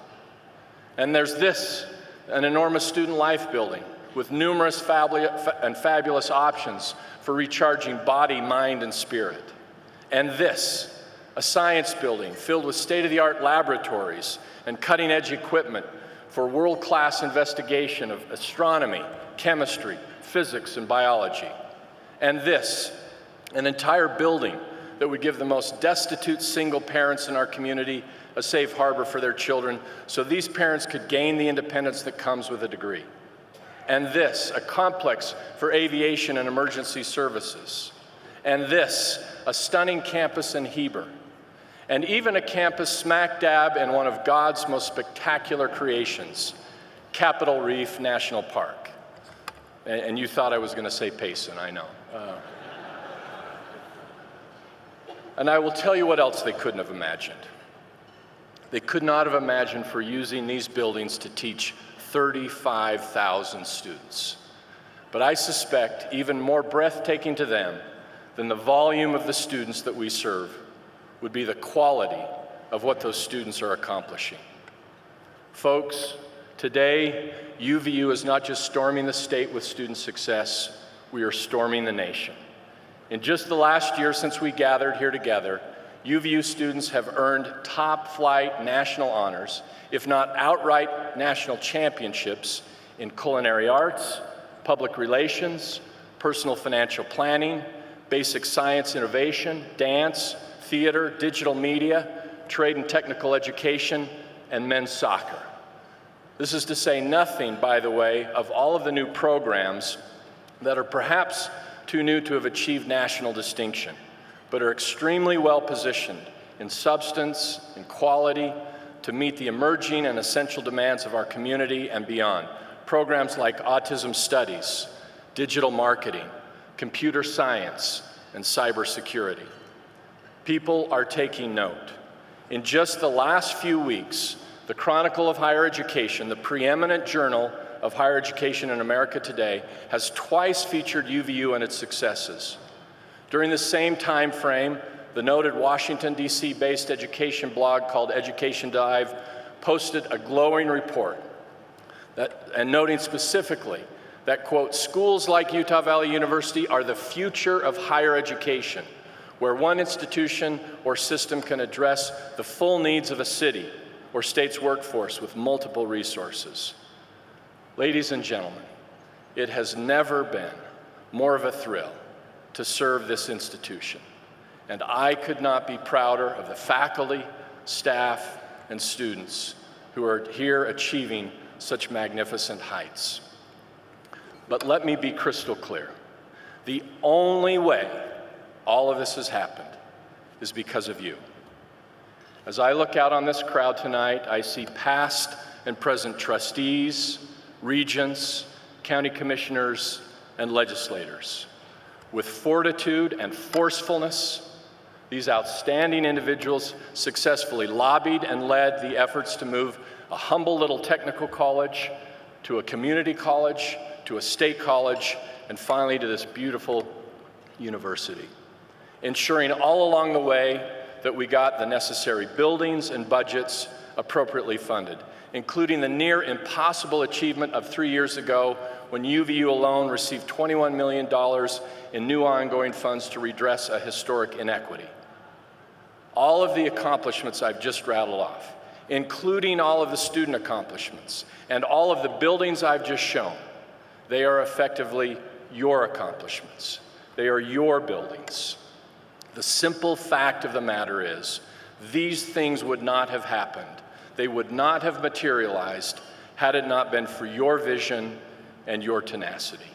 S13: And there's this, an enormous student life building with numerous fabulous options for recharging body, mind, and spirit. And this, a science building filled with state-of-the-art laboratories and cutting-edge equipment for world-class investigation of astronomy, chemistry, physics, and biology. And this, an entire building that would give the most destitute single parents in our community a safe harbor for their children so these parents could gain the independence that comes with a degree. And this, a complex for aviation and emergency services. And this, a stunning campus in Heber. And even a campus smack dab in one of God's most spectacular creations, Capitol Reef National Park. And you thought I was going to say Payson, I know. And I will tell you what else they couldn't have imagined. They could not have imagined for using these buildings to teach 35,000 students. But I suspect even more breathtaking to them than the volume of the students that we serve would be the quality of what those students are accomplishing. Folks, today, UVU is not just storming the state with student success, we are storming the nation. In just the last year since we gathered here together, UVU students have earned top-flight national honors, if not outright national championships, in culinary arts, public relations, personal financial planning, basic science innovation, dance, theater, digital media, trade and technical education, and men's soccer. This is to say nothing, by the way, of all of the new programs that are perhaps too new to have achieved national distinction, but are extremely well positioned in substance and quality to meet the emerging and essential demands of our community and beyond. Programs like autism studies, digital marketing, computer science, and cybersecurity. People are taking note. In just the last few weeks, the Chronicle of Higher Education, the preeminent journal of higher education in America today, has twice featured UVU and its successes. During the same time frame, the noted Washington, D.C.-based education blog called Education Dive posted a glowing report and noting specifically that, quote, schools like Utah Valley University are the future of higher education, where one institution or system can address the full needs of a city or state's workforce with multiple resources. Ladies and gentlemen, it has never been more of a thrill to serve this institution, and I could not be prouder of the faculty, staff, and students who are here achieving such magnificent heights. But let me be crystal clear. The only way all of this has happened is because of you. As I look out on this crowd tonight, I see past and present trustees, regents, county commissioners, and legislators. With fortitude and forcefulness, these outstanding individuals successfully lobbied and led the efforts to move a humble little technical college to a community college, to a state college, and finally to this beautiful university, ensuring all along the way that we got the necessary buildings and budgets appropriately funded, including the near impossible achievement of 3 years ago when UVU alone received $21 million in new ongoing funds to redress a historic inequity. All of the accomplishments I've just rattled off, including all of the student accomplishments and all of the buildings I've just shown, they are effectively your accomplishments. They are your buildings. The simple fact of the matter is, these things would not have happened. They would not have materialized had it not been for your vision and your tenacity.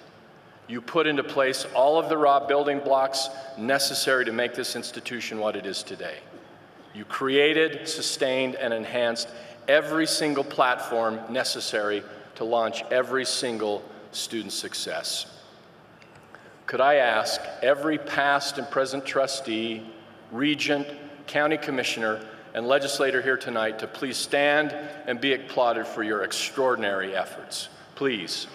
S13: You put into place all of the raw building blocks necessary to make this institution what it is today. You created, sustained, and enhanced every single platform necessary to launch every single student success. Could I ask every past and present trustee, regent, county commissioner, and legislator here tonight to please stand and be applauded for your extraordinary efforts. Please.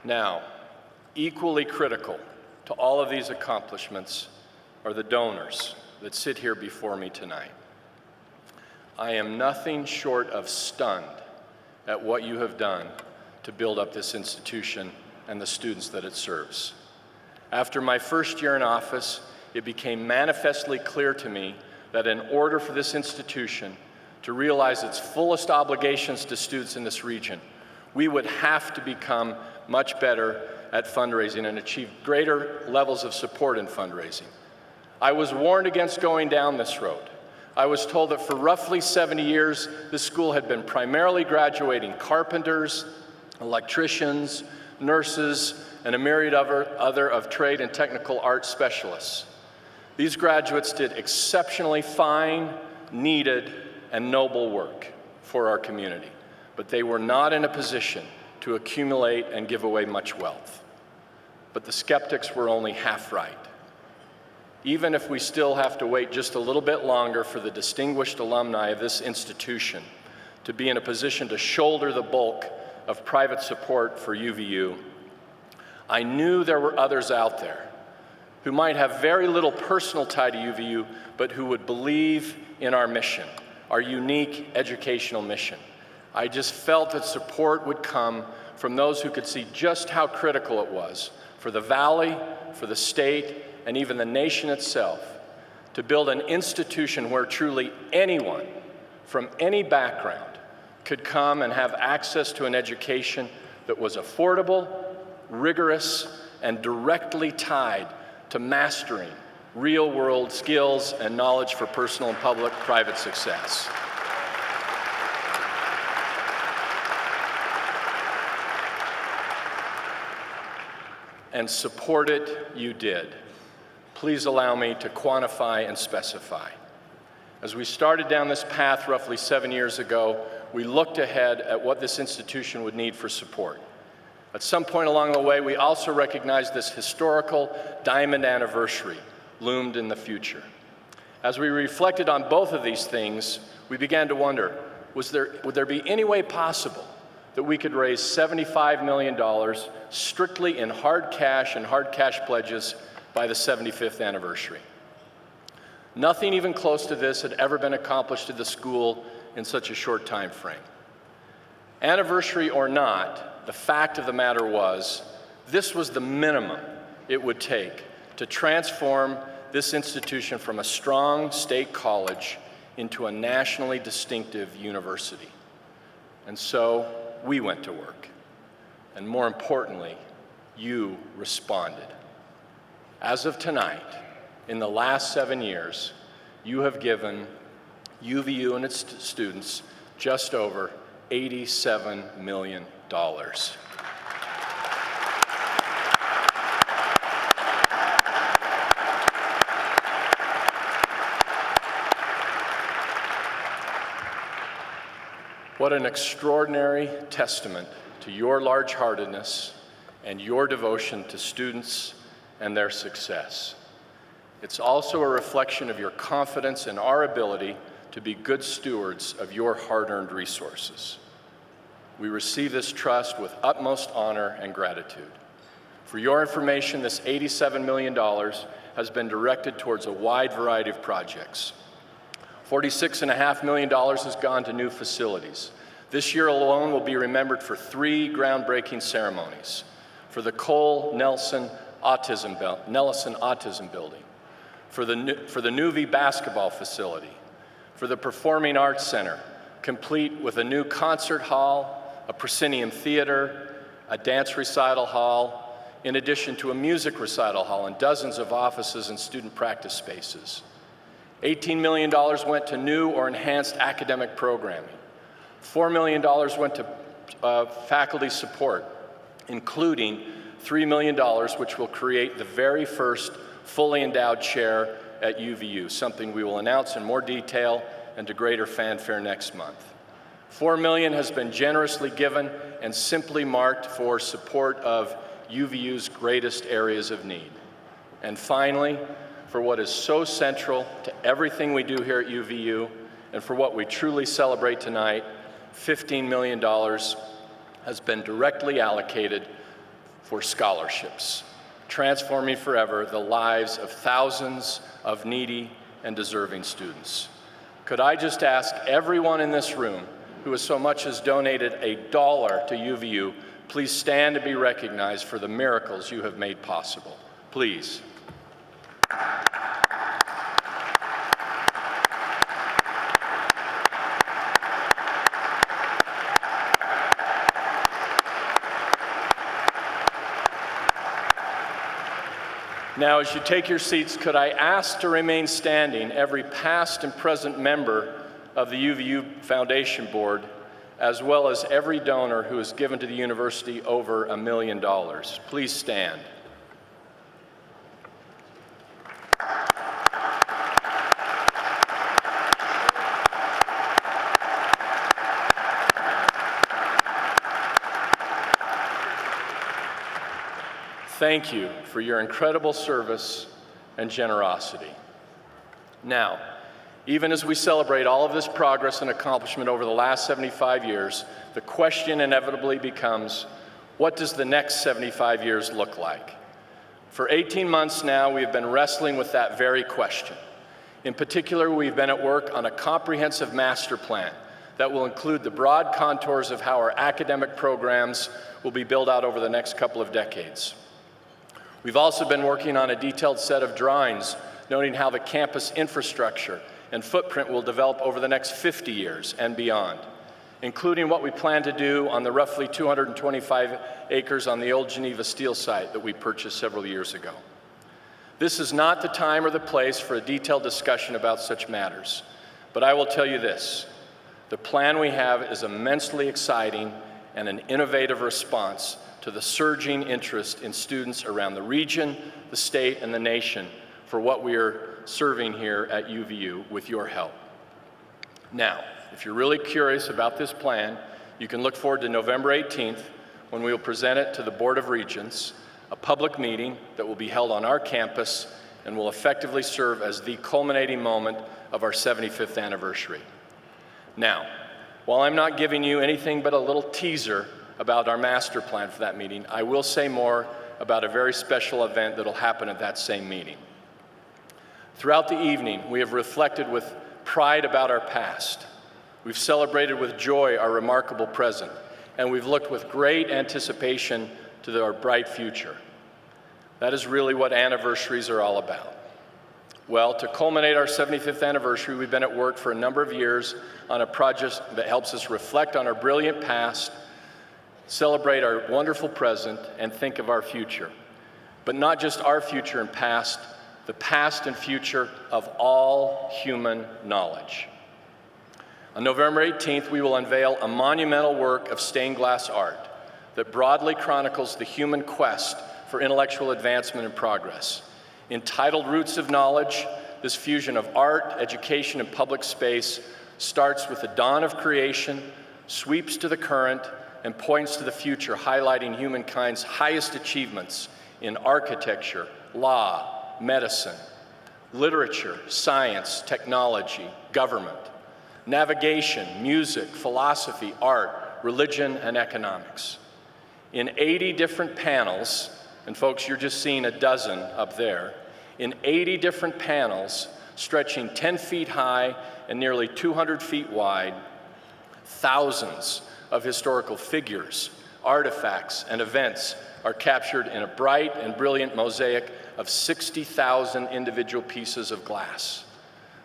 S13: Now, equally critical to all of these accomplishments are the donors that sit here before me tonight. I am nothing short of stunned at what you have done to build up this institution and the students that it serves. After my first year in office, it became manifestly clear to me that in order for this institution to realize its fullest obligations to students in this region, we would have to become much better at fundraising and achieve greater levels of support in fundraising. I was warned against going down this road. I was told that for roughly 70 years, this school had been primarily graduating carpenters, electricians, nurses, and a myriad other of trade and technical arts specialists. These graduates did exceptionally fine, needed, and noble work for our community, but they were not in a position to accumulate and give away much wealth. But the skeptics were only half right. Even if we still have to wait just a little bit longer for the distinguished alumni of this institution to be in a position to shoulder the bulk of private support for UVU, I knew there were others out there who might have very little personal tie to UVU, but who would believe in our mission, our unique educational mission. I just felt that support would come from those who could see just how critical it was for the Valley, for the state, and even the nation itself, to build an institution where truly anyone from any background could come and have access to an education that was affordable, rigorous, and directly tied to mastering real-world skills and knowledge for personal and public-private success. And support it you did. Please allow me to quantify and specify. As we started down this path roughly 7 years ago, we looked ahead at what this institution would need for support. At some point along the way, we also recognized this historical diamond anniversary loomed in the future. As we reflected on both of these things, we began to wonder, would there be any way possible that we could raise $75 million strictly in hard cash and hard cash pledges by the 75th anniversary? Nothing even close to this had ever been accomplished at the school in such a short time frame. Anniversary or not, the fact of the matter was, this was the minimum it would take to transform this institution from a strong state college into a nationally distinctive university. And so we went to work. And more importantly, you responded. As of tonight, in the last 7 years, you have given UVU and its students just over $87 million. What an extraordinary testament to your large-heartedness and your devotion to students and their success. It's also a reflection of your confidence in our ability to be good stewards of your hard-earned resources. We receive this trust with utmost honor and gratitude. For your information, this $87 million has been directed towards a wide variety of projects. $46.5 million has gone to new facilities. This year alone will be remembered for 3 groundbreaking ceremonies: for the Cole Nelson Autism Building, for the Nuvi basketball facility, for the Performing Arts Center, complete with a new concert hall, a proscenium theater, a dance recital hall, in addition to a music recital hall and dozens of offices and student practice spaces. $18 million went to new or enhanced academic programming. $4 million went to faculty support, including $3 million, which will create the very first fully endowed chair at UVU, something we will announce in more detail and to greater fanfare next month. $4 million has been generously given and simply marked for support of UVU's greatest areas of need. And finally, for what is so central to everything we do here at UVU, and for what we truly celebrate tonight, $15 million has been directly allocated for scholarships, transforming forever the lives of thousands of needy and deserving students. Could I just ask everyone in this room who has so much as donated $1 to UVU, please stand to be recognized for the miracles you have made possible. Please. Now, as you take your seats, could I ask to remain standing every past and present member of the UVU Foundation Board, as well as every donor who has given to the university over $1 million. Please stand. Thank you for your incredible service and generosity. Now, even as we celebrate all of this progress and accomplishment over the last 75 years, the question inevitably becomes, what does the next 75 years look like? For 18 months now, we've been wrestling with that very question. In particular, we've been at work on a comprehensive master plan that will include the broad contours of how our academic programs will be built out over the next couple of decades. We've also been working on a detailed set of drawings noting how the campus infrastructure and footprint will develop over the next 50 years and beyond, including what we plan to do on the roughly 225 acres on the old Geneva Steel site that we purchased several years ago. This is not the time or the place for a detailed discussion about such matters, but I will tell you this: the plan we have is immensely exciting and an innovative response to the surging interest in students around the region, the state, and the nation for what we are serving here at UVU with your help. Now, if you're really curious about this plan, you can look forward to November 18th when we will present it to the Board of Regents, a public meeting that will be held on our campus and will effectively serve as the culminating moment of our 75th anniversary. Now, while I'm not giving you anything but a little teaser about our master plan for that meeting, I will say more about a very special event that will happen at that same meeting. Throughout the evening, we have reflected with pride about our past. We've celebrated with joy our remarkable present, and we've looked with great anticipation to our bright future. That is really what anniversaries are all about. Well, to culminate our 75th anniversary, we've been at work for a number of years on a project that helps us reflect on our brilliant past, celebrate our wonderful present, and think of our future. But not just our future and past, the past and future of all human knowledge. On November 18th, we will unveil a monumental work of stained glass art that broadly chronicles the human quest for intellectual advancement and progress. Entitled Roots of Knowledge, this fusion of art, education, and public space starts with the dawn of creation, sweeps to the current, and points to the future, highlighting humankind's highest achievements in architecture, law, medicine, literature, science, technology, government, navigation, music, philosophy, art, religion, and economics. In 80 different panels, and folks, you're just seeing a dozen up there, in 80 different panels stretching 10 feet high and nearly 200 feet wide, thousands of historical figures, artifacts, and events are captured in a bright and brilliant mosaic of 60,000 individual pieces of glass.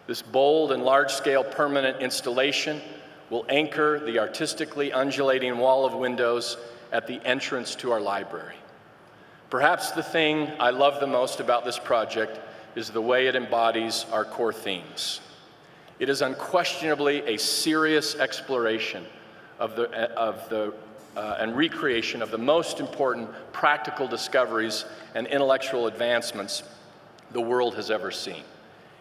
S13: This bold and large-scale permanent installation will anchor the artistically undulating wall of windows at the entrance to our library. Perhaps the thing I love the most about this project is the way it embodies our core themes. It is unquestionably a serious exploration and recreation of the most important practical discoveries and intellectual advancements the world has ever seen.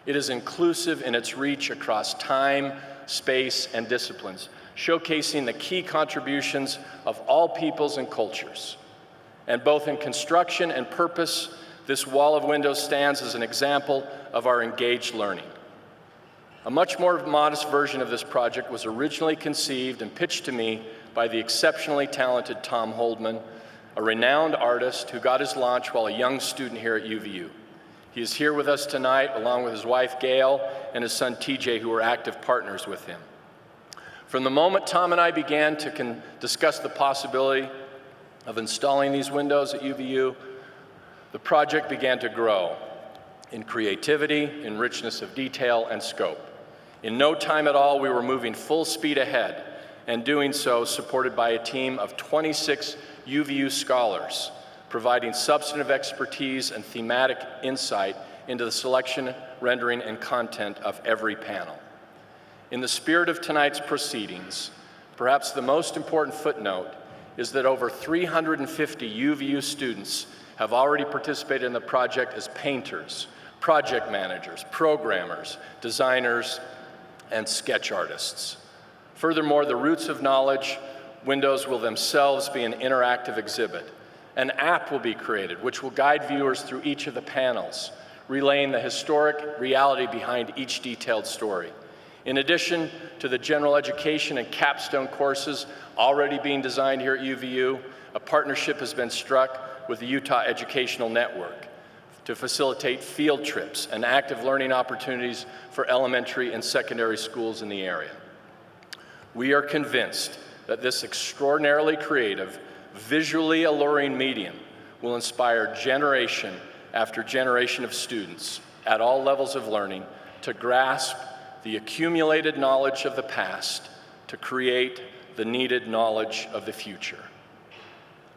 S13: It is inclusive in its reach across time, space, and disciplines, showcasing the key contributions of all peoples and cultures. And both in construction and purpose, this wall of windows stands as an example of our engaged learning. A much more modest version of this project was originally conceived and pitched to me by the exceptionally talented Tom Holdman, a renowned artist who got his launch while a young student here at UVU. He is here with us tonight, along with his wife, Gail, and his son, TJ, who are active partners with him. From the moment Tom and I began to discuss the possibility of installing these windows at UVU, the project began to grow in creativity, in richness of detail, and scope. In no time at all, we were moving full speed ahead, and doing so supported by a team of 26 UVU scholars, providing substantive expertise and thematic insight into the selection, rendering, and content of every panel. In the spirit of tonight's proceedings, perhaps the most important footnote is that over 350 UVU students have already participated in the project as painters, project managers, programmers, designers, and sketch artists. Furthermore, the Roots of Knowledge windows will themselves be an interactive exhibit. An app will be created which will guide viewers through each of the panels, relaying the historic reality behind each detailed story. In addition to the general education and capstone courses already being designed here at UVU, a partnership has been struck with the Utah Educational Network to facilitate field trips and active learning opportunities for elementary and secondary schools in the area. We are convinced that this extraordinarily creative, visually alluring medium will inspire generation after generation of students at all levels of learning to grasp the accumulated knowledge of the past to create the needed knowledge of the future.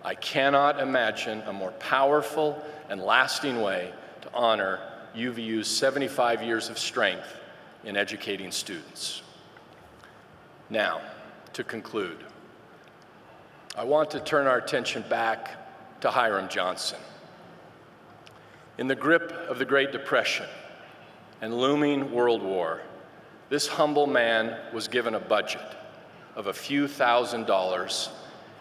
S13: I cannot imagine a more powerful and lasting way to honor UVU's 75 years of strength in educating students. Now, to conclude, I want to turn our attention back to Hiram Johnson. In the grip of the Great Depression and looming World War, this humble man was given a budget of a few $1,000s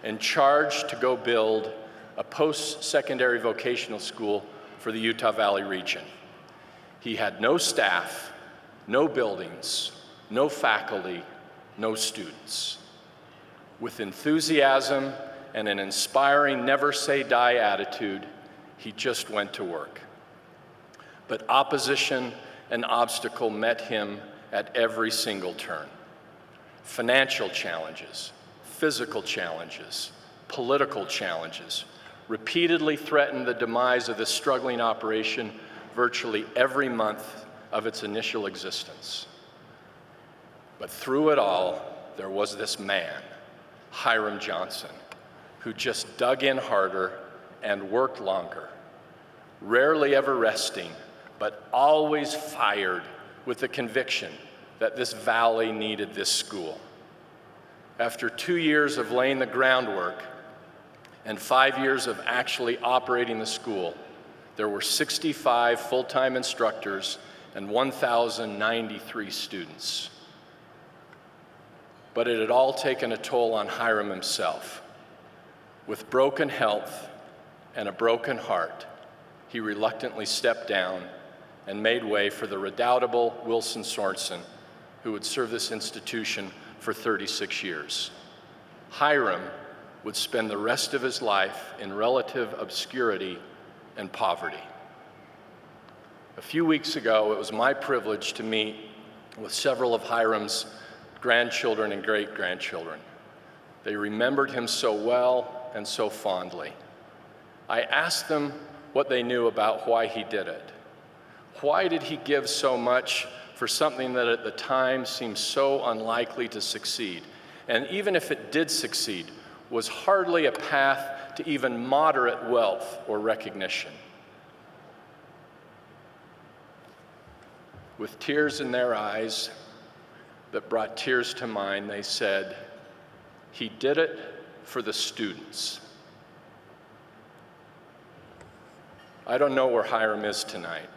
S13: and charged to go build a post-secondary vocational school for the Utah Valley region. He had no staff, no buildings, no faculty, no students. With enthusiasm and an inspiring never-say-die attitude, he just went to work. But opposition and obstacle met him at every single turn. Financial challenges, physical challenges, political challenges repeatedly threatened the demise of this struggling operation virtually every month of its initial existence. But through it all, there was this man, Hiram Johnson, who just dug in harder and worked longer, rarely ever resting, but always fired with the conviction that this valley needed this school. After 2 years of laying the groundwork and 5 years of actually operating the school, there were 65 full-time instructors and 1,093 students. But it had all taken a toll on Hiram himself. With broken health and a broken heart, he reluctantly stepped down and made way for the redoubtable Wilson Sorensen, who would serve this institution for 36 years. Hiram would spend the rest of his life in relative obscurity and poverty. A few weeks ago, it was my privilege to meet with several of Hiram's grandchildren and great-grandchildren. They remembered him so well and so fondly. I asked them what they knew about why he did it. Why did he give so much for something that at the time seemed so unlikely to succeed? And even if it did succeed, was hardly a path to even moderate wealth or recognition. With tears in their eyes that brought tears to mine, they said, "He did it for the students." I don't know where Hiram is tonight,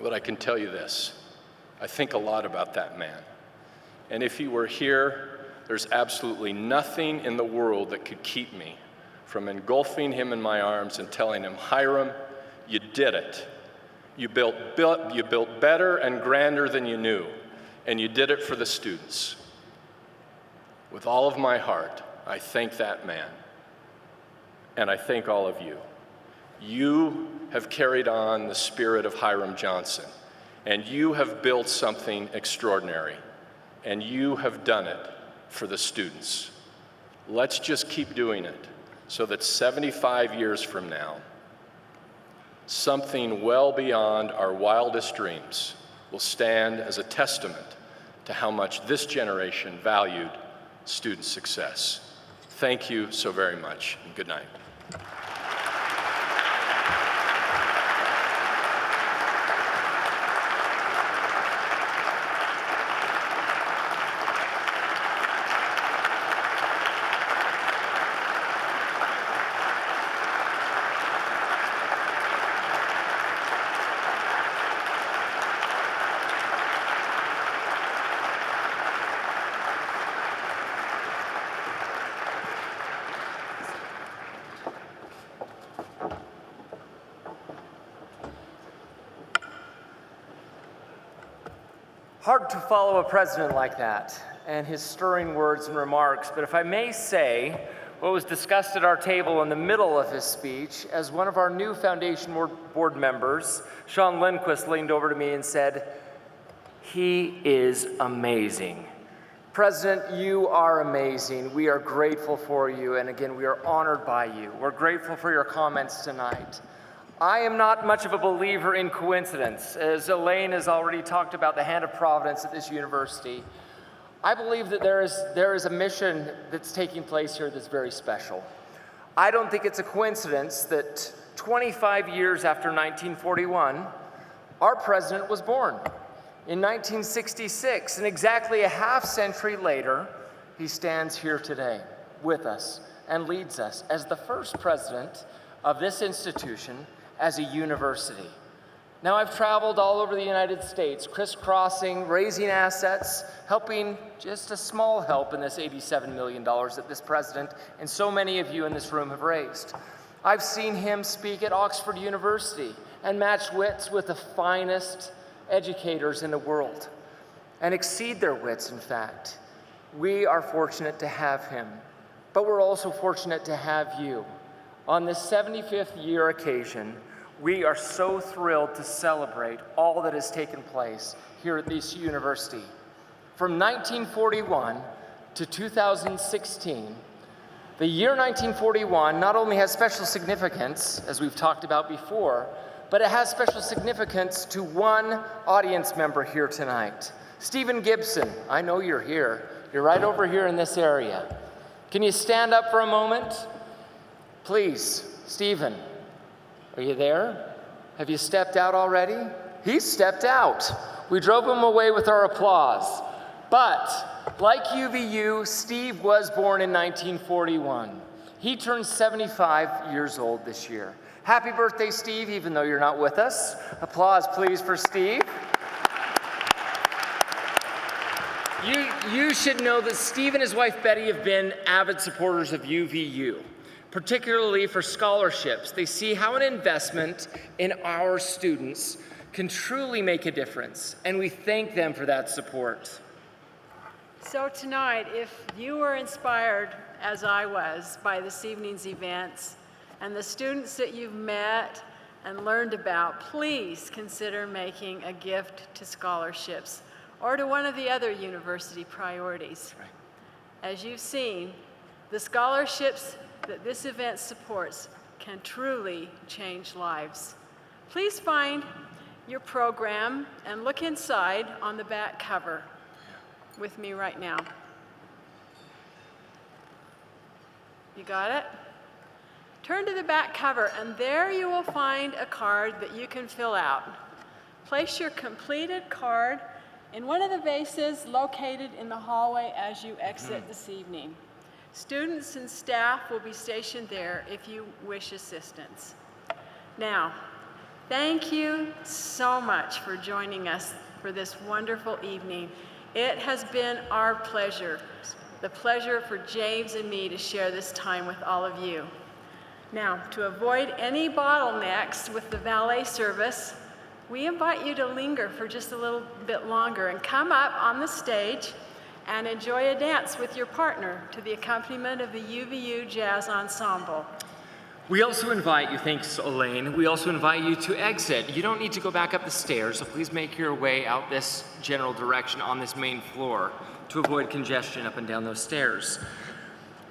S13: but I can tell you this. I think a lot about that man. And if he were here, there's absolutely nothing in the world that could keep me from engulfing him in my arms and telling him, "Hiram, you did it. You built better and grander than you knew, and you did it for the students." With all of my heart, I thank that man, and I thank all of you. You have carried on the spirit of Hiram Johnson, and you have built something extraordinary, and you have done it for the students. Let's just keep doing it so that 75 years from now, something well beyond our wildest dreams will stand as a testament to how much this generation valued student success. Thank you so very much, and good night.
S1: Hard to follow a president like that and his stirring words and remarks, but if I may say, what was discussed at our table in the middle of his speech, as one of our new foundation board members, Sean Lindquist, leaned over to me and said, "He is amazing." President, you are amazing. We are grateful for you, and again, we are honored by you. We're grateful for your comments tonight. I am not much of a believer in coincidence. As Elaine has already talked about the hand of providence at this university, I believe that there is a mission that's taking place here that's very special. I don't think it's a coincidence that 25 years after 1941, our president was born. In 1966, and exactly a half century later, he stands here today with us and leads us as the first president of this institution as a university. Now, I've traveled all over the United States, crisscrossing, raising assets, helping just a small help in this $87 million that this president and so many of you in this room have raised. I've seen him speak at Oxford University and match wits with the finest educators in the world and exceed their wits, in fact. We are fortunate to have him, but we're also fortunate to have you. On this 75th year occasion, we are so thrilled to celebrate all that has taken place here at this university. From 1941 to 2016, the year 1941 not only has special significance, as we've talked about before, but it has special significance to one audience member here tonight. Stephen Gibson, I know you're here. You're right over here in this area. Can you stand up for a moment? Please, Stephen, are you there? Have you stepped out already? He's stepped out. We drove him away with our applause. But like UVU, Steve was born in 1941. He turned 75 years old this year. Happy birthday, Steve, even though you're not with us. Applause, please, for Steve. You should know that Steve and his wife Betty have been avid supporters of UVU, particularly for scholarships. They see how an investment in our students can truly make a difference, and we thank them for that support.
S3: So tonight, if you were inspired, as I was, by this evening's events and the students that you've met and learned about, please consider making a gift to scholarships or to one of the other university priorities. As you've seen, the scholarships that this event supports can truly change lives. Please find your program and look inside on the back cover with me right now. You got it? Turn to the back cover, and there you will find a card that you can fill out. Place your completed card in one of the vases located in the hallway as you exit this evening. Students and staff will be stationed there if you wish assistance. Now, thank you so much for joining us for this wonderful evening. It has been our pleasure, the pleasure for James and me to share this time with all of you. Now, to avoid any bottlenecks with the valet service, we invite you to linger for just a little bit longer and come up on the stage and enjoy a dance with your partner to the accompaniment of the UVU Jazz Ensemble.
S1: We also invite you, thanks Elaine, we also invite you to exit. You don't need to go back up the stairs, so please make your way out this general direction on this main floor to avoid congestion up and down those stairs.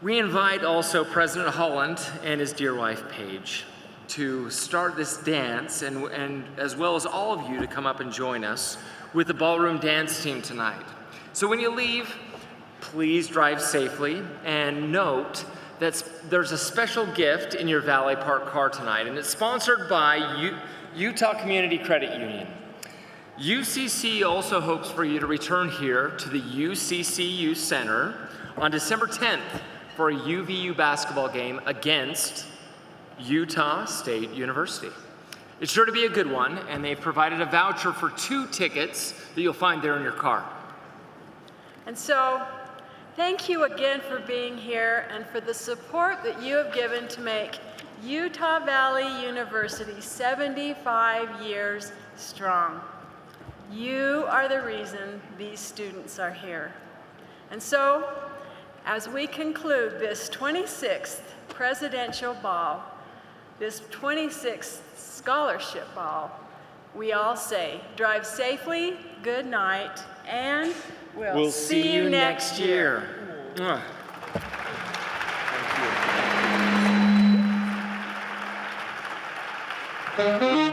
S1: We invite also President Holland and his dear wife Paige to start this dance, and as well as all of you to come up and join us with the ballroom dance team tonight. So when you leave, please drive safely, and note that there's a special gift in your Valley Park car tonight, and it's sponsored by Utah Community Credit Union. UCC also hopes for you to return here to the UCCU Center on December 10th for a UVU basketball game against Utah State University. It's sure to be a good one, and they've provided a voucher for 2 tickets that you'll find there in your car.
S3: And so, thank you again for being here and for the support that you have given to make Utah Valley University 75 years strong. You are the reason these students are here. And so, as we conclude this 26th Presidential Ball, this 26th Scholarship Ball, we all say, drive safely, good night, and we'll see you next year.
S1: Thank you.